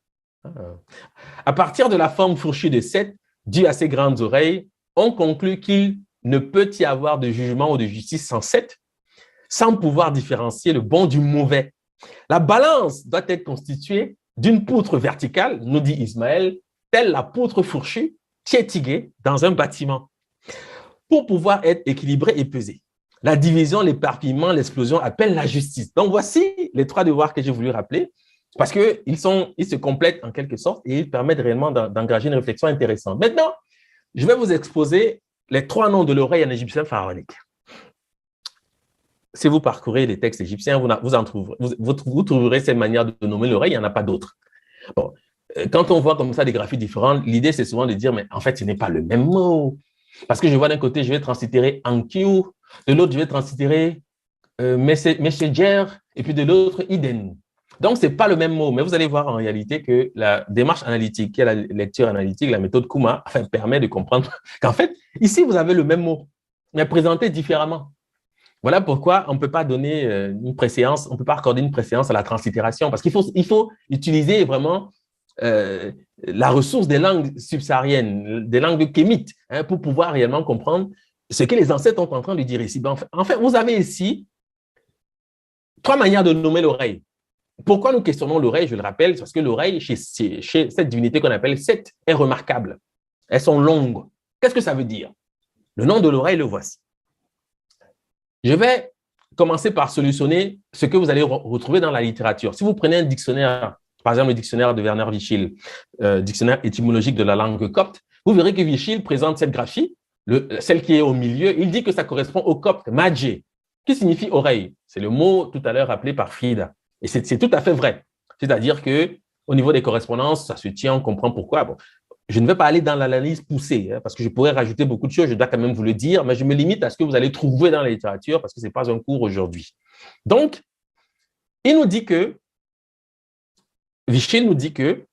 À partir de la forme fourchue de Seth, due à ses grandes oreilles, on conclut qu'il ne peut y avoir de jugement ou de justice sans Seth, sans pouvoir différencier le bon du mauvais. La balance doit être constituée d'une poutre verticale, nous dit Ismaël, telle la poutre fourchue, tchétigée dans un bâtiment. pour pouvoir être équilibré et pesé. La division, l'éparpillement, l'explosion appellent la justice. Donc, voici les 3 devoirs que j'ai voulu rappeler parce qu'ils se complètent en quelque sorte et ils permettent réellement d'engager une réflexion intéressante. Maintenant, je vais vous exposer les 3 noms de l'oreille en égyptien pharaonique. Si vous parcourez les textes égyptiens, vous trouverez cette manière de nommer l'oreille, il n'y en a pas d'autre. Bon, quand on voit comme ça des graphies différentes, l'idée, c'est souvent de dire, mais en fait, ce n'est pas le même mot. Parce que je vois d'un côté, je vais translittérer Ankiu, de l'autre, je vais translittérer Messenger, et puis de l'autre, Iden. Donc, ce n'est pas le même mot, mais vous allez voir en réalité que la démarche analytique, qui est la lecture analytique, la méthode Kuma, permet de comprendre qu'en fait, ici, vous avez le même mot, mais présenté différemment. Voilà pourquoi on ne peut pas donner une préséance, on ne peut pas accorder une préséance à la translittération, parce qu'il faut utiliser vraiment la ressource des langues subsahariennes, des langues kémites, pour pouvoir réellement comprendre ce que les ancêtres sont en train de dire ici. En fait, vous avez ici 3 manières de nommer l'oreille. Pourquoi nous questionnons l'oreille? Je le rappelle, parce que l'oreille, chez cette divinité qu'on appelle Set, est remarquable. Elles sont longues. Qu'est-ce que ça veut dire? Le nom de l'oreille, le voici. Je vais commencer par solutionner ce que vous allez retrouver dans la littérature. Si vous prenez un dictionnaire, par exemple le dictionnaire de Werner Wichil, dictionnaire étymologique de la langue copte, vous verrez que Wichil présente cette graphie, celle qui est au milieu. Il dit que ça correspond au copte madje, qui signifie oreille. C'est le mot tout à l'heure appelé par Frida. Et c'est tout à fait vrai. C'est-à-dire qu'au niveau des correspondances, ça se tient, on comprend pourquoi. Bon, je ne vais pas aller dans l'analyse poussée, parce que je pourrais rajouter beaucoup de choses, je dois quand même vous le dire, mais je me limite à ce que vous allez trouver dans la littérature, parce que ce n'est pas un cours aujourd'hui. Donc, il nous dit que, Wichil nous dit que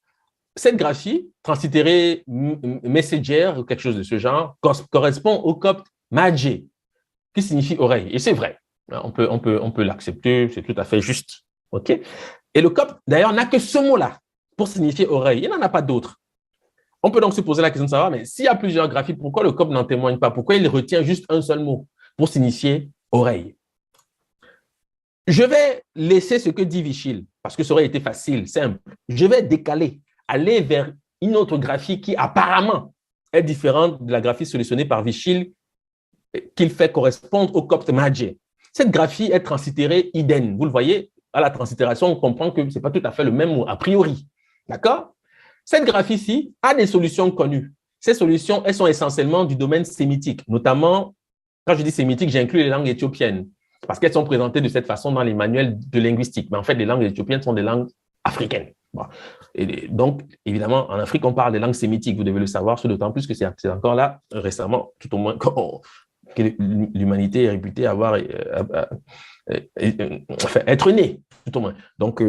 cette graphie, translittérée Messenger ou quelque chose de ce genre, correspond au copte madje, qui signifie oreille. Et c'est vrai, on peut l'accepter, c'est tout à fait juste. Okay? Et le copte, d'ailleurs, n'a que ce mot-là pour signifier oreille. Il n'en a pas d'autre. On peut donc se poser la question de savoir, mais s'il y a plusieurs graphies, pourquoi le copte n'en témoigne pas? Pourquoi il retient juste un seul mot pour signifier oreille? Je vais laisser ce que dit Wichil, parce que ça aurait été facile, simple. Je vais décaler, aller vers une autre graphie qui apparemment est différente de la graphie solutionnée par Wichil, qu'il fait correspondre au copte madje. Cette graphie est translittérée Iden. Vous le voyez, à la translittération, on comprend que ce n'est pas tout à fait le même mot, a priori. D'accord? Cette graphie-ci a des solutions connues. Ces solutions, elles sont essentiellement du domaine sémitique. Notamment, quand je dis sémitique, j'inclus les langues éthiopiennes, parce qu'elles sont présentées de cette façon dans les manuels de linguistique. Mais en fait, les langues éthiopiennes sont des langues africaines. Bon. Et donc, évidemment, en Afrique, on parle des langues sémitiques. Vous devez le savoir, d'autant plus que c'est encore là, récemment, tout au moins, que l'humanité est réputée avoir être née, tout au moins. Donc,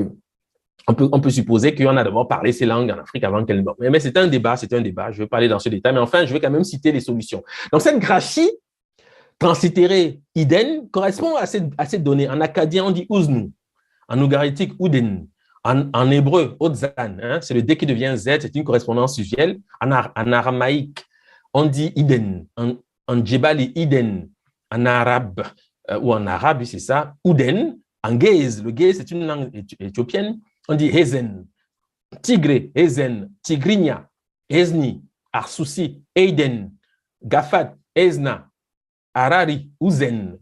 on peut supposer qu'il y en a d'abord parlé ces langues en Afrique avant qu'elles meurent. Mais c'est un débat. Je ne vais pas aller dans ce détail. Mais enfin, je vais quand même citer les solutions. Donc, cette graphie translittérée Iden correspond à cette donnée. En acadien, on dit Uznu. En ougaritique, Uden. En hébreu, Odzan. C'est le D qui devient Z. C'est une correspondance usuelle. En aramaïque, on dit Iden. En djebali, Iden. En arabe, ou en arabe, c'est ça, Uden. En Gez, le Gez, c'est une langue éthiopienne. On dit Hezen, Tigré, Hezen, Tigrinya, Hezni, Arsusi, Eiden, Gafat, Ezna, Harari, Uzen,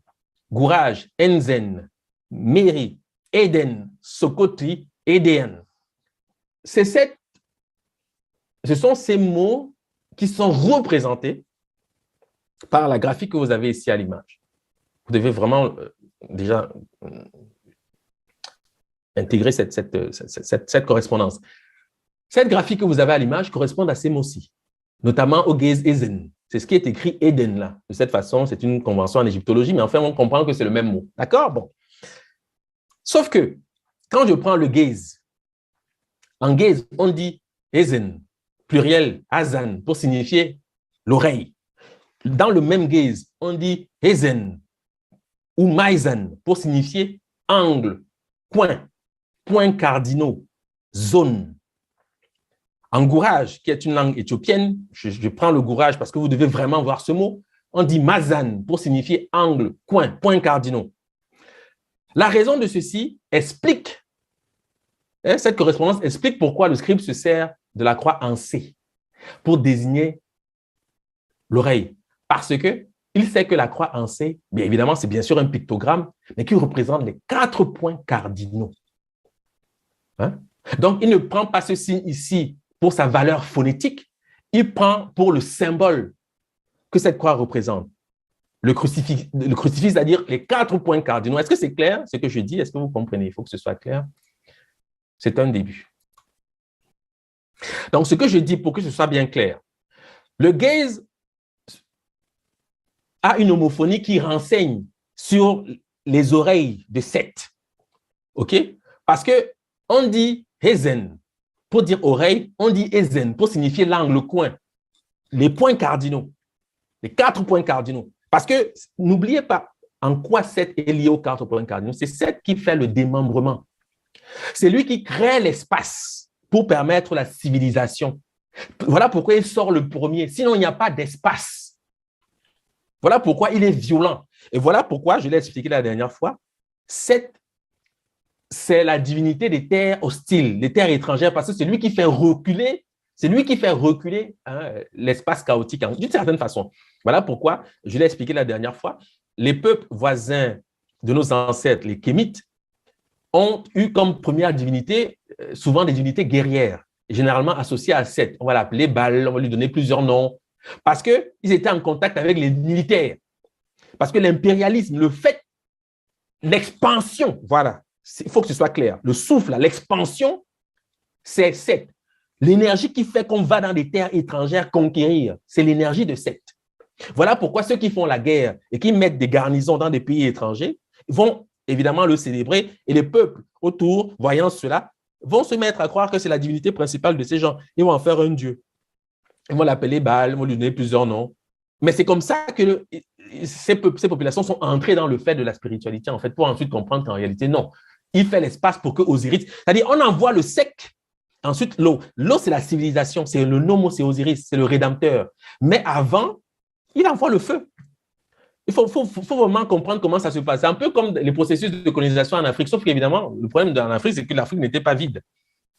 Gourage, Enzen, Meri, Eden, Sokoti, Eden. Ce sont ces mots qui sont représentés par la graphie que vous avez ici à l'image. Vous devez vraiment déjà intégrer cette correspondance. Cette graphie que vous avez à l'image correspond à ces mots-ci, notamment au Gez Ezen. C'est ce qui est écrit Eden là. De cette façon, c'est une convention en égyptologie, mais enfin, on comprend que c'est le même mot. D'accord? Bon. Sauf que, quand je prends le Gez, en Gez, on dit Ezen, pluriel, Azan, pour signifier l'oreille. Dans le même Gez, on dit Ezen ou Maizan, pour signifier angle, point. Points cardinaux, zone. En gourage, qui est une langue éthiopienne, je prends le gourage parce que vous devez vraiment voir ce mot, on dit mazan pour signifier angle, coin, points cardinaux. La raison de ceci explique, cette correspondance explique pourquoi le scribe se sert de la croix en C pour désigner l'oreille. Parce que il sait que la croix en C, bien évidemment, c'est bien sûr un pictogramme, mais qui représente les 4 points cardinaux. Hein? Donc, il ne prend pas ce signe ici pour sa valeur phonétique, il prend pour le symbole que cette croix représente. Le crucifix, c'est-à-dire les 4 points cardinaux. Est-ce que c'est clair, ce que je dis? Est-ce que vous comprenez? Il faut que ce soit clair. C'est un début. Donc, ce que je dis pour que ce soit bien clair, le gaze a une homophonie qui renseigne sur les oreilles de Seth. OK? Parce qu'on dit Ezen pour dire oreille, on dit Ezen pour signifier l'angle, le coin, les points cardinaux, les 4 points cardinaux. Parce que n'oubliez pas en quoi Seth est lié aux 4 points cardinaux. C'est Seth qui fait le démembrement. C'est lui qui crée l'espace pour permettre la civilisation. Voilà pourquoi il sort le premier. Sinon, il n'y a pas d'espace. Voilà pourquoi il est violent. Et voilà pourquoi, je l'ai expliqué la dernière fois, Seth, c'est la divinité des terres hostiles, des terres étrangères, parce que c'est lui qui fait reculer, l'espace chaotique, d'une certaine façon. Voilà pourquoi, je l'ai expliqué la dernière fois, les peuples voisins de nos ancêtres, les Kémites, ont eu comme première divinité, souvent des divinités guerrières, généralement associées à Seth. On va l'appeler Baal, on va lui donner plusieurs noms, parce qu'ils étaient en contact avec les militaires. Parce que l'impérialisme, le fait, l'expansion, voilà, il faut que ce soit clair. Le souffle, l'expansion, c'est Seth. L'énergie qui fait qu'on va dans des terres étrangères conquérir, c'est l'énergie de Seth. Voilà pourquoi ceux qui font la guerre et qui mettent des garnisons dans des pays étrangers vont évidemment le célébrer et les peuples autour, voyant cela, vont se mettre à croire que c'est la divinité principale de ces gens. Ils vont en faire un dieu. Ils vont l'appeler Baal, ils vont lui donner plusieurs noms. Mais c'est comme ça que ces populations sont entrées dans le fait de la spiritualité, en fait, pour ensuite comprendre qu'en réalité, non. Il fait l'espace pour que Osiris, c'est-à-dire on envoie le sec, ensuite l'eau. L'eau, c'est la civilisation, c'est le nomos, c'est Osiris, c'est le rédempteur. Mais avant, il envoie le feu. Il faut vraiment comprendre comment ça se passe. C'est un peu comme les processus de colonisation en Afrique, sauf qu'évidemment, le problème en Afrique, c'est que l'Afrique n'était pas vide.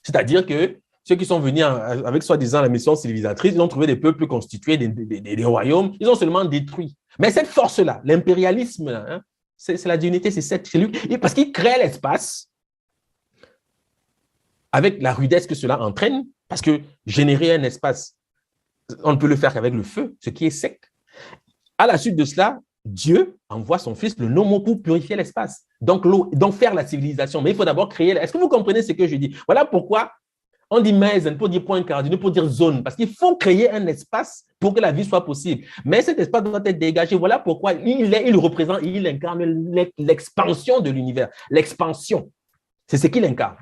C'est-à-dire que ceux qui sont venus avec soi-disant la mission civilisatrice, ils ont trouvé des peuples constitués, des royaumes, ils ont seulement détruit. Mais cette force-là, l'impérialisme, hein, c'est la divinité, c'est lui, parce qu'il crée l'espace avec la rudesse que cela entraîne, parce que générer un espace, on ne peut le faire qu'avec le feu, ce qui est sec. À la suite de cela, Dieu envoie son fils, le nomos, pour purifier l'espace. Donc, l'eau, donc faire la civilisation. Mais il faut d'abord créer. Est-ce que vous comprenez ce que je dis? Voilà pourquoi on dit maison pour dire point cardinal, pour dire zone, parce qu'il faut créer un espace pour que la vie soit possible. Mais cet espace doit être dégagé. Voilà pourquoi il représente, il incarne l'expansion de l'univers. L'expansion, c'est ce qu'il incarne.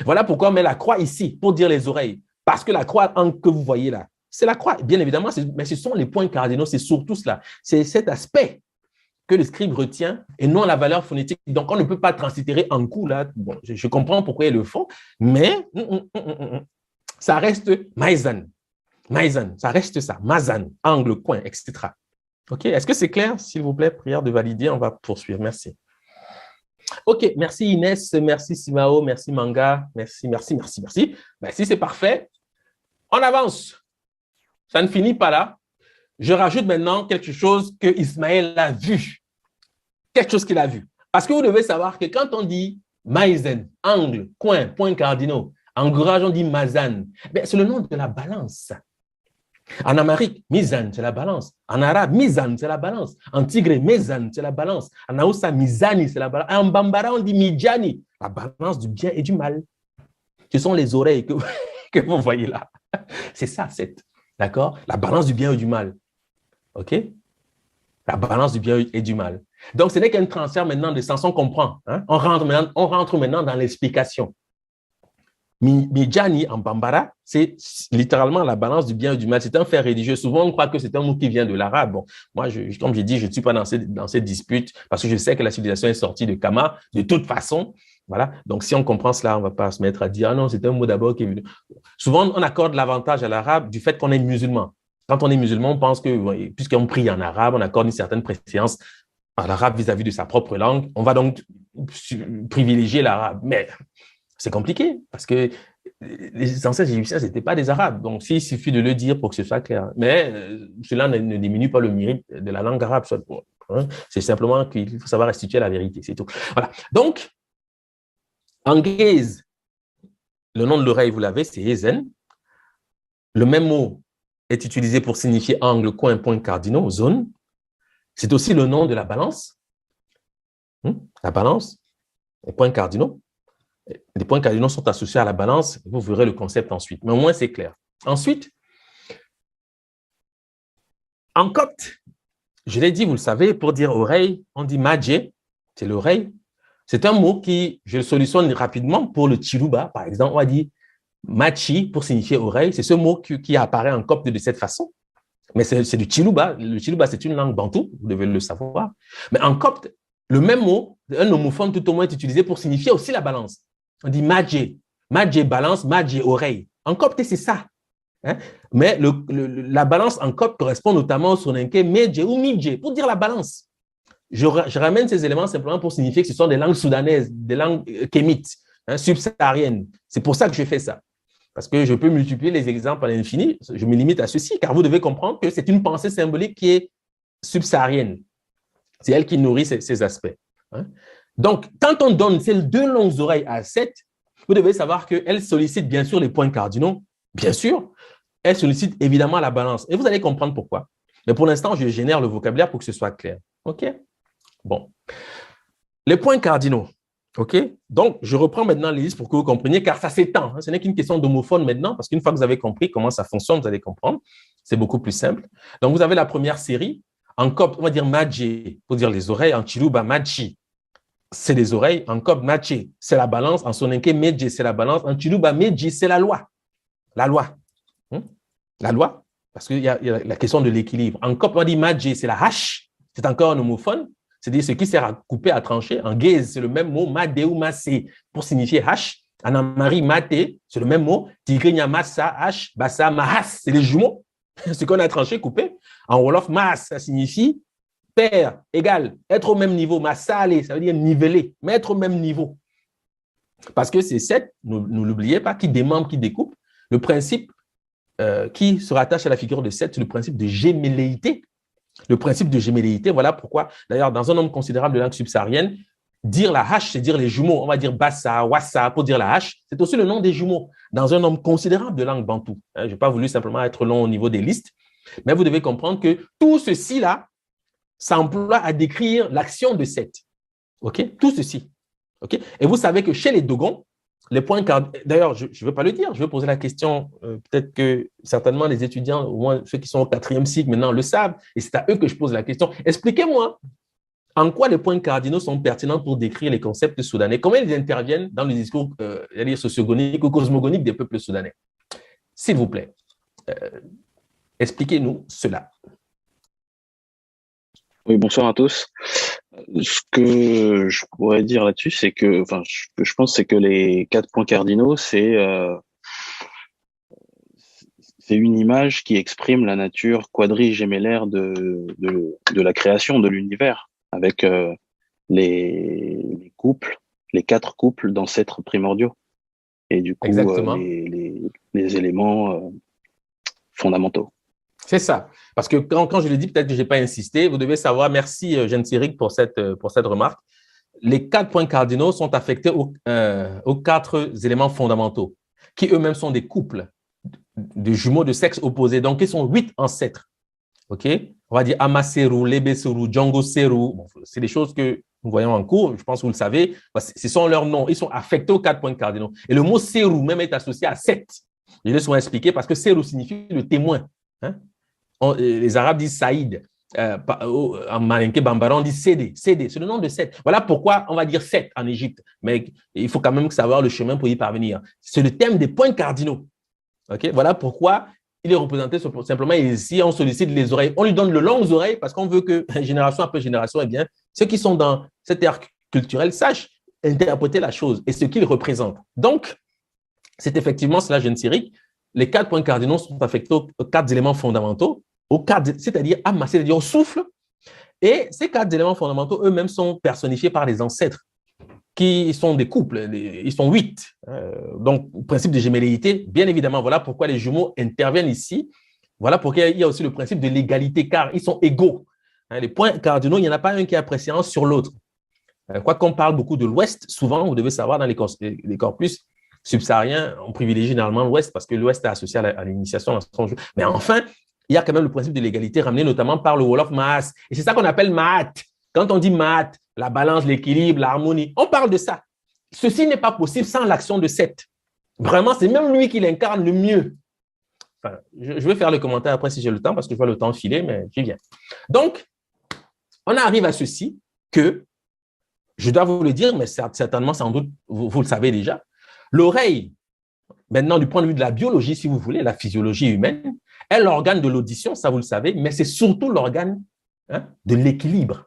Voilà pourquoi on met la croix ici, pour dire les oreilles. Parce que la croix que vous voyez là, c'est la croix. Bien évidemment, mais ce sont les points cardinaux, c'est surtout cela. C'est cet aspect que le scribe retient et non la valeur phonétique. Donc, on ne peut pas translittérer en coup, là. Bon, je comprends pourquoi ils le font, mais ça reste maizan. Maizan, ça reste ça. Mazan, angle, coin, etc. OK? Est-ce que c'est clair? S'il vous plaît, prière de valider, on va poursuivre. Merci. OK, merci Inès, merci Simao, merci Manga, merci. Merci, c'est parfait. On avance. Ça ne finit pas là. Je rajoute maintenant quelque chose que Ismaël a vu. Quelque chose qu'il a vu. Parce que vous devez savoir que quand on dit maïzen, angle, coin, point cardinaux, en courage, on dit mazan. C'est le nom de la balance. En amérique, mizan, c'est la balance. En arabe, mizan, c'est la balance. En tigre, mizan, c'est la balance. En aoussa, mizani, c'est la balance. En bambara, on dit midjani, la balance du bien et du mal. Ce sont les oreilles que vous voyez là. C'est ça, d'accord? La balance du bien et du mal. OK? La balance du bien et du mal. Donc, ce n'est qu'un transfert maintenant de sens, on comprend. Hein? On rentre maintenant dans l'explication. Midjani en bambara, c'est littéralement la balance du bien et du mal. C'est un fait religieux. Souvent, on croit que c'est un mot qui vient de l'arabe. Bon, moi, comme j'ai dit, je ne suis pas dans cette dispute parce que je sais que la civilisation est sortie de Kama de toute façon. Voilà. Donc, si on comprend cela, on ne va pas se mettre à dire « Ah non, c'est un mot d'abord qui est venu. » Souvent, on accorde l'avantage à l'arabe du fait qu'on est musulman. Quand on est musulman, on pense que, puisqu'on prie en arabe, on accorde une certaine préférence à l'arabe vis-à-vis de sa propre langue. On va donc privilégier l'arabe. Mais c'est compliqué parce que les ancêtres égyptiens, ce n'étaient pas des Arabes. Donc, s'il suffit de le dire pour que ce soit clair. Mais cela ne diminue pas le mérite de la langue arabe. Hein. C'est simplement qu'il faut savoir restituer la vérité, c'est tout. Voilà. Donc, en gaze, le nom de l'oreille, vous l'avez, c'est ezen. Le même mot est utilisé pour signifier angle, coin, point cardinaux, zone. C'est aussi le nom de la balance. La balance, les points cardinaux. Les points cardinaux sont associés à la balance. Vous verrez le concept ensuite. Mais au moins, c'est clair. Ensuite, en copte, je l'ai dit, vous le savez, pour dire oreille, on dit madje, c'est l'oreille. C'est un mot qui, je le solutionne rapidement pour le chiluba, par exemple, on va dire machi pour signifier oreille. C'est ce mot qui apparaît en copte de cette façon. Mais c'est du chiluba. Le chiluba, c'est une langue bantoue, vous devez le savoir. Mais en copte, le même mot, un homophone tout au moins est utilisé pour signifier aussi la balance. On dit madje. Madje balance, madje oreille. En copte, c'est ça. Hein? Mais la balance en copte correspond notamment au soninké medje ou midje pour dire la balance. Je ramène ces éléments simplement pour signifier que ce sont des langues soudanaises, des langues kémites, subsahariennes. C'est pour ça que je fais ça. Parce que je peux multiplier les exemples à l'infini. Je me limite à ceci, car vous devez comprendre que c'est une pensée symbolique qui est subsaharienne. C'est elle qui nourrit ces aspects. Hein? Donc, quand on donne ces deux longues oreilles à 7, vous devez savoir qu'elle sollicite bien sûr les points cardinaux. Bien sûr, elle sollicite évidemment la balance. Et vous allez comprendre pourquoi. Mais pour l'instant, je génère le vocabulaire pour que ce soit clair. OK? Bon. Les points cardinaux. OK? Donc, je reprends maintenant les listes pour que vous compreniez, car ça s'étend. Hein. Ce n'est qu'une question d'homophone maintenant, parce qu'une fois que vous avez compris comment ça fonctionne, vous allez comprendre. C'est beaucoup plus simple. Donc, vous avez la première série. En copte, on va dire madje pour dire les oreilles. En chiluba, madchi, c'est les oreilles. En copte, maché, c'est la balance. En soninké, medje, c'est la balance. En chiluba, medji, c'est la loi. La loi. La loi, parce qu'il y a la question de l'équilibre. En copte, on dit madje, c'est la hache. C'est encore un homophone. C'est-à-dire ce qui sert à couper, à trancher. En gaze, c'est le même mot, made ou massé, pour signifier hache. En amari, mate, c'est le même mot. Tigrinya, massa, hache, bassa, mahas, c'est les jumeaux. Ce qu'on a tranché, coupé. En wolof, mas, ça signifie pair, égal, être au même niveau. Massale, ça veut dire niveler, mettre au même niveau. Parce que c'est 7, ne l'oubliez pas, qui démembre, qui découpe. Le principe qui se rattache à la figure de 7, c'est le principe de gémelléité. Le principe de gémelléité, voilà pourquoi, d'ailleurs, dans un nombre considérable de langues subsahariennes, dire la hache, c'est dire les jumeaux. On va dire bassa, wassa pour dire la hache. C'est aussi le nom des jumeaux dans un nombre considérable de langues bantoues. Je n'ai pas voulu simplement être long au niveau des listes, mais vous devez comprendre que tout ceci-là s'emploie à décrire l'action de 7. OK? Tout ceci. OK? Et vous savez que chez les Dogons, les points cardinaux, d'ailleurs, je ne veux pas le dire, je vais poser la question, peut-être que certainement les étudiants, au moins ceux qui sont au 4e cycle maintenant le savent, et c'est à eux que je pose la question. Expliquez-moi, en quoi les points cardinaux sont pertinents pour décrire les concepts soudanais? Comment ils interviennent dans le discours sociogonique ou cosmogonique des peuples soudanais? S'il vous plaît, expliquez-nous cela. Oui, bonsoir à tous. Ce que je pourrais dire là-dessus, c'est que, enfin, je pense, c'est que les 4 points cardinaux, c'est une image qui exprime la nature quadrigémellaire de la création de l'univers, avec les couples, les 4 couples d'ancêtres primordiaux, et du coup les éléments fondamentaux. C'est ça. Parce que quand je l'ai dit, peut-être que je n'ai pas insisté. Vous devez savoir, merci Jeanne Céric pour cette remarque. Les 4 points cardinaux sont affectés aux 4 éléments fondamentaux, qui eux-mêmes sont des couples de jumeaux de sexe opposé. Donc, ils sont 8 ancêtres. OK? On va dire Amaseru, Lebeseru, Django-Seru. Bon, c'est des choses que nous voyons en cours. Je pense que vous le savez. Ce sont leurs noms. Ils sont affectés aux 4 points cardinaux. Et le mot Seru même est associé à 7. Je l'ai souvent expliqué parce que Seru signifie le témoin. Hein? Les Arabes disent Saïd. En malinké bambara, on dit Sédé. Sédé, c'est le nom de 7. Voilà pourquoi on va dire 7 en Égypte. Mais il faut quand même savoir le chemin pour y parvenir. C'est le thème des points cardinaux. Okay? Voilà pourquoi il est représenté simplement ici. On sollicite les oreilles. On lui donne de longues oreilles parce qu'on veut que génération après génération, eh bien, ceux qui sont dans cette ère culturelle sachent interpréter la chose et ce qu'il représente. Donc, c'est effectivement cela, Jeanne Céric. Les 4 points cardinaux sont affectés aux 4 éléments fondamentaux, c'est-à-dire amasser, c'est-à-dire au souffle. Et ces 4 éléments fondamentaux eux-mêmes sont personnifiés par les ancêtres. qui sont des couples, ils sont 8. Donc, principe de gémelléité, bien évidemment, voilà pourquoi les jumeaux interviennent ici. Voilà pourquoi il y a aussi le principe de l'égalité, car ils sont égaux. Les points cardinaux, il n'y en a pas un qui a préséance sur l'autre. Quoi qu'on parle beaucoup de l'Ouest, souvent, vous devez savoir, dans les corpus subsahariens, on privilégie généralement l'Ouest parce que l'Ouest est associé à l'initiation. Mais enfin, il y a quand même le principe de l'égalité ramené notamment par le Wolof Maas. Et c'est ça qu'on appelle Maat. Quand on dit Maat, la balance, l'équilibre, l'harmonie, on parle de ça. Ceci n'est pas possible sans l'action de Seth. Vraiment, c'est même lui qui l'incarne le mieux. Enfin, je vais faire le commentaire après si j'ai le temps, parce que je vois le temps filer, mais j'y viens. Donc, on arrive à ceci que, je dois vous le dire, mais certainement, sans doute, vous le savez déjà, l'oreille, maintenant, du point de vue de la biologie, si vous voulez, la physiologie humaine, est l'organe de l'audition, ça vous le savez, mais c'est surtout l'organe de l'équilibre.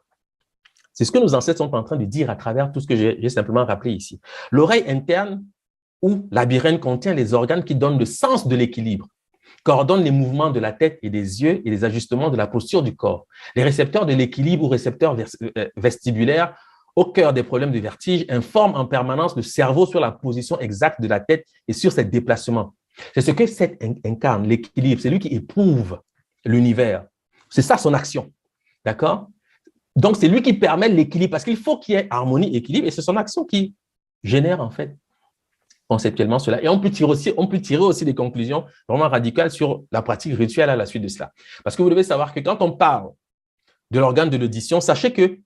C'est ce que nos ancêtres sont en train de dire à travers tout ce que j'ai simplement rappelé ici. L'oreille interne ou labyrinthe contient les organes qui donnent le sens de l'équilibre, coordonnent les mouvements de la tête et des yeux et les ajustements de la posture du corps. Les récepteurs de l'équilibre ou récepteurs vestibulaires au cœur des problèmes de vertige informent en permanence le cerveau sur la position exacte de la tête et sur ses déplacements. C'est ce que Seth incarne, l'équilibre. C'est lui qui éprouve l'univers. C'est ça son action. D'accord? Donc, c'est lui qui permet l'équilibre parce qu'il faut qu'il y ait harmonie, équilibre et c'est son action qui génère en fait conceptuellement cela. Et on peut tirer aussi des conclusions vraiment radicales sur la pratique rituelle à la suite de cela. Parce que vous devez savoir que quand on parle de l'organe de l'audition, sachez que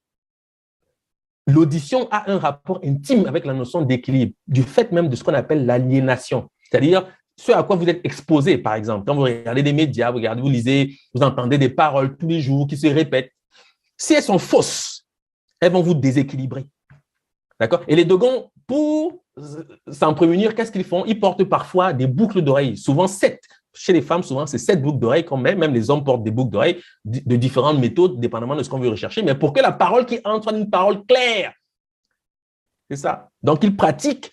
l'audition a un rapport intime avec la notion d'équilibre, du fait même de ce qu'on appelle l'aliénation. C'est-à-dire ce à quoi vous êtes exposé, par exemple. Quand vous regardez des médias, vous lisez, vous entendez des paroles tous les jours qui se répètent. Si elles sont fausses, elles vont vous déséquilibrer. D'accord? Et les Dogons, pour s'en prémunir, qu'est-ce qu'ils font? Ils portent parfois des boucles d'oreilles, souvent 7. Chez les femmes, souvent, c'est 7 boucles d'oreilles qu'on met. Même les hommes portent des boucles d'oreilles de différentes méthodes, dépendamment de ce qu'on veut rechercher, mais pour que la parole qui entre soit une parole claire. C'est ça. Donc, ils pratiquent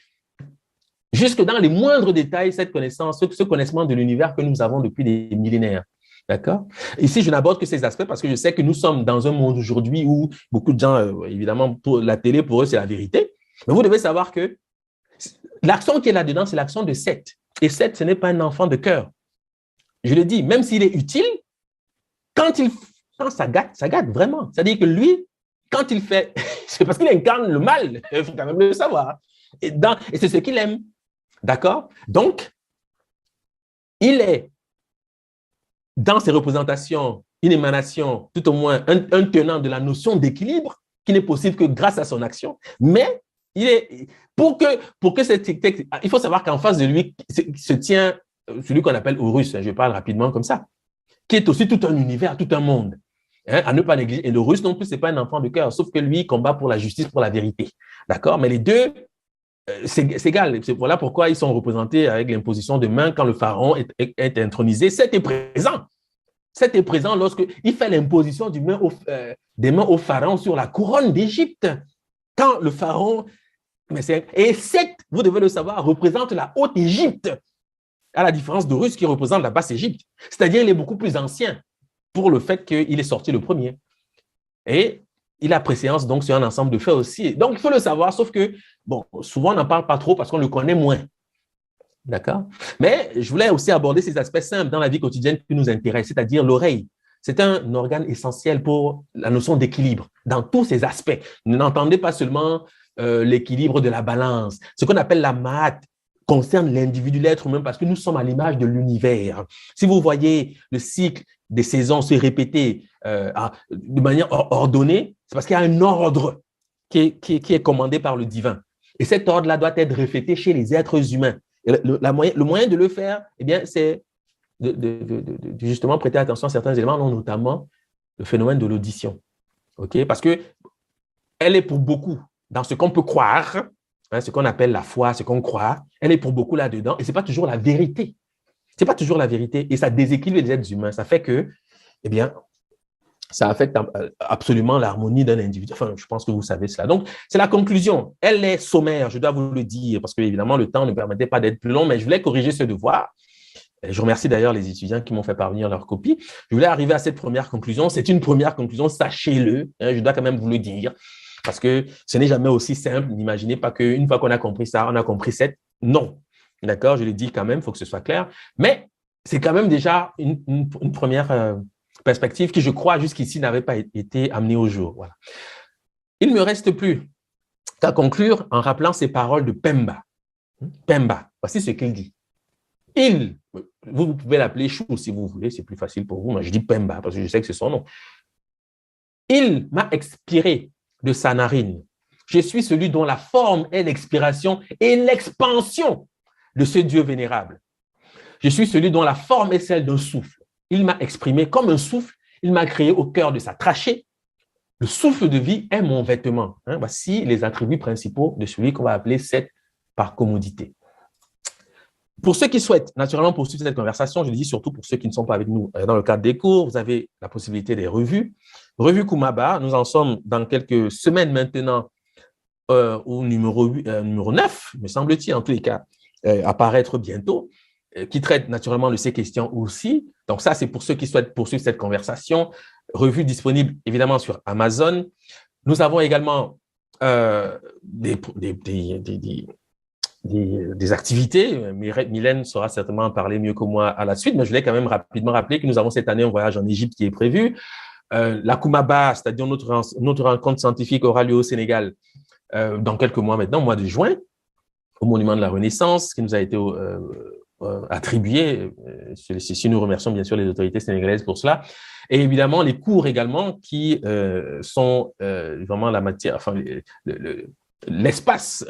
jusque dans les moindres détails cette connaissance, ce connaissement de l'univers que nous avons depuis des millénaires. D'accord? Ici, je n'aborde que ces aspects parce que je sais que nous sommes dans un monde aujourd'hui où beaucoup de gens, évidemment, pour la télé, pour eux, c'est la vérité. Mais vous devez savoir que l'action qui est là-dedans, c'est l'action de Seth. Et Seth, ce n'est pas un enfant de cœur. Je le dis, même s'il est utile, quand ça gâte vraiment. C'est-à-dire que lui, quand il fait, c'est parce qu'il incarne le mal, il faut quand même le savoir. Et c'est ce qu'il aime. D'accord? Donc, il est dans ses représentations, une émanation, tout au moins un tenant de la notion d'équilibre qui n'est possible que grâce à son action. Mais pour que cette il faut savoir qu'en face de lui se tient celui qu'on appelle Horus, je parle rapidement comme ça, qui est aussi tout un univers, tout un monde. À ne pas négliger. Et le Russe non plus, ce n'est pas un enfant de cœur, sauf que lui, il combat pour la justice, pour la vérité. D'accord? Mais les deux, c'est égal. Voilà pourquoi ils sont représentés avec l'imposition de main quand le pharaon est intronisé. Seth est présent. Seth est présent lorsqu'il fait l'imposition des mains au pharaon sur la couronne d'Égypte. Quand le pharaon... Et Seth, vous devez le savoir, représente la haute Égypte, à la différence d'Horus qui représente la basse Égypte. C'est-à-dire qu'il est beaucoup plus ancien pour le fait qu'il est sorti le premier. Et il a préséance donc sur un ensemble de faits aussi. Donc, il faut le savoir, sauf que, bon, souvent, on n'en parle pas trop parce qu'on le connaît moins. D'accord? Mais je voulais aussi aborder ces aspects simples dans la vie quotidienne qui nous intéressent, c'est-à-dire l'oreille. C'est un organe essentiel pour la notion d'équilibre dans tous ses aspects. N'entendez pas seulement l'équilibre de la balance. Ce qu'on appelle la maat concerne l'individu, l'être humain, parce que nous sommes à l'image de l'univers. Si vous voyez le cycle des saisons se répéter de manière ordonnée, c'est parce qu'il y a un ordre qui est commandé par le divin. Et cet ordre-là doit être reflété chez les êtres humains. Et le moyen de le faire, eh bien, c'est de justement prêter attention à certains éléments, notamment le phénomène de l'audition. Okay? Parce que elle est pour beaucoup dans ce qu'on peut croire, ce qu'on appelle la foi, ce qu'on croit, elle est pour beaucoup là-dedans, et ce n'est pas toujours la vérité. Ce n'est pas toujours la vérité, et ça déséquilibre les êtres humains. Ça fait que, eh bien, ça affecte absolument l'harmonie d'un individu. Enfin, je pense que vous savez cela. Donc, c'est la conclusion. Elle est sommaire, je dois vous le dire, parce que, évidemment, le temps ne permettait pas d'être plus long, mais je voulais corriger ce devoir. Je remercie d'ailleurs les étudiants qui m'ont fait parvenir leur copie. Je voulais arriver à cette première conclusion. C'est une première conclusion, sachez-le, je dois quand même vous le dire. Parce que ce n'est jamais aussi simple. N'imaginez pas qu'une fois qu'on a compris ça, on a compris 7. Non. D'accord? Je le dis quand même, il faut que ce soit clair. Mais c'est quand même déjà une première perspective qui, je crois, jusqu'ici n'avait pas été amenée au jour. Voilà. Il ne me reste plus qu'à conclure en rappelant ces paroles de Pemba. Pemba, voici ce qu'il dit. Vous pouvez l'appeler Chou si vous voulez, c'est plus facile pour vous. Moi, je dis Pemba parce que je sais que c'est son nom. Il m'a expiré de sa narine. Je suis celui dont la forme est l'expiration et l'expansion de ce Dieu vénérable. Je suis celui dont la forme est celle d'un souffle. Il m'a exprimé comme un souffle. Il m'a créé au cœur de sa trachée. Le souffle de vie est mon vêtement. Voici les attributs principaux de celui qu'on va appeler Seth par commodité. Pour ceux qui souhaitent naturellement poursuivre cette conversation, je le dis surtout pour ceux qui ne sont pas avec nous dans le cadre des cours, vous avez la possibilité des revues. Revue Kumaba, nous en sommes dans quelques semaines maintenant au numéro 9, me semble-t-il, en tous les cas, apparaître bientôt, qui traite naturellement de ces questions aussi. Donc ça, c'est pour ceux qui souhaitent poursuivre cette conversation. Revue disponible évidemment sur Amazon. Nous avons également des activités. Mylène saura certainement en parler mieux que moi à la suite, mais je voulais quand même rapidement rappeler que nous avons cette année un voyage en Égypte qui est prévu. La Kumaba, c'est-à-dire notre rencontre scientifique, aura lieu au Sénégal dans quelques mois maintenant, au mois de juin, au Monument de la Renaissance, qui nous a été attribué. Si nous remercions bien sûr les autorités sénégalaises pour cela. Et évidemment, les cours également qui sont vraiment la matière, enfin, l'espace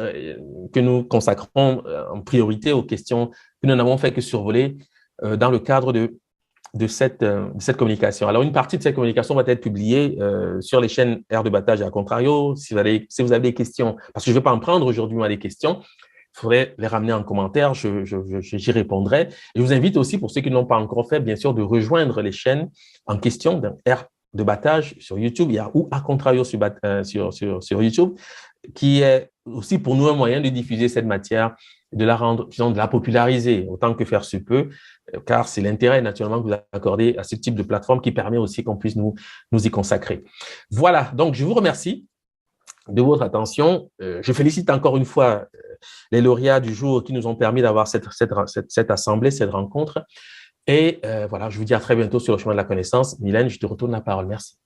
que nous consacrons en priorité aux questions que nous n'avons fait que survoler dans le cadre de cette communication. Alors, une partie de cette communication va être publiée sur les chaînes Air de Battage et à contrario. Si vous avez des questions, parce que je ne vais pas en prendre aujourd'hui des questions, il faudrait les ramener en commentaire, j'y répondrai. Et je vous invite aussi, pour ceux qui ne l'ont pas encore fait, bien sûr, de rejoindre les chaînes en question Air de Battage sur YouTube, ou à contrario sur YouTube, qui est aussi pour nous un moyen de diffuser cette matière, de la rendre, disons, de la populariser autant que faire se peut, car c'est l'intérêt naturellement que vous accordez à ce type de plateforme qui permet aussi qu'on puisse nous y consacrer. Voilà, donc je vous remercie de votre attention. Je félicite encore une fois les lauréats du jour qui nous ont permis d'avoir cette assemblée, cette rencontre. Et voilà, je vous dis à très bientôt sur le chemin de la connaissance. Mylène, je te retourne la parole. Merci.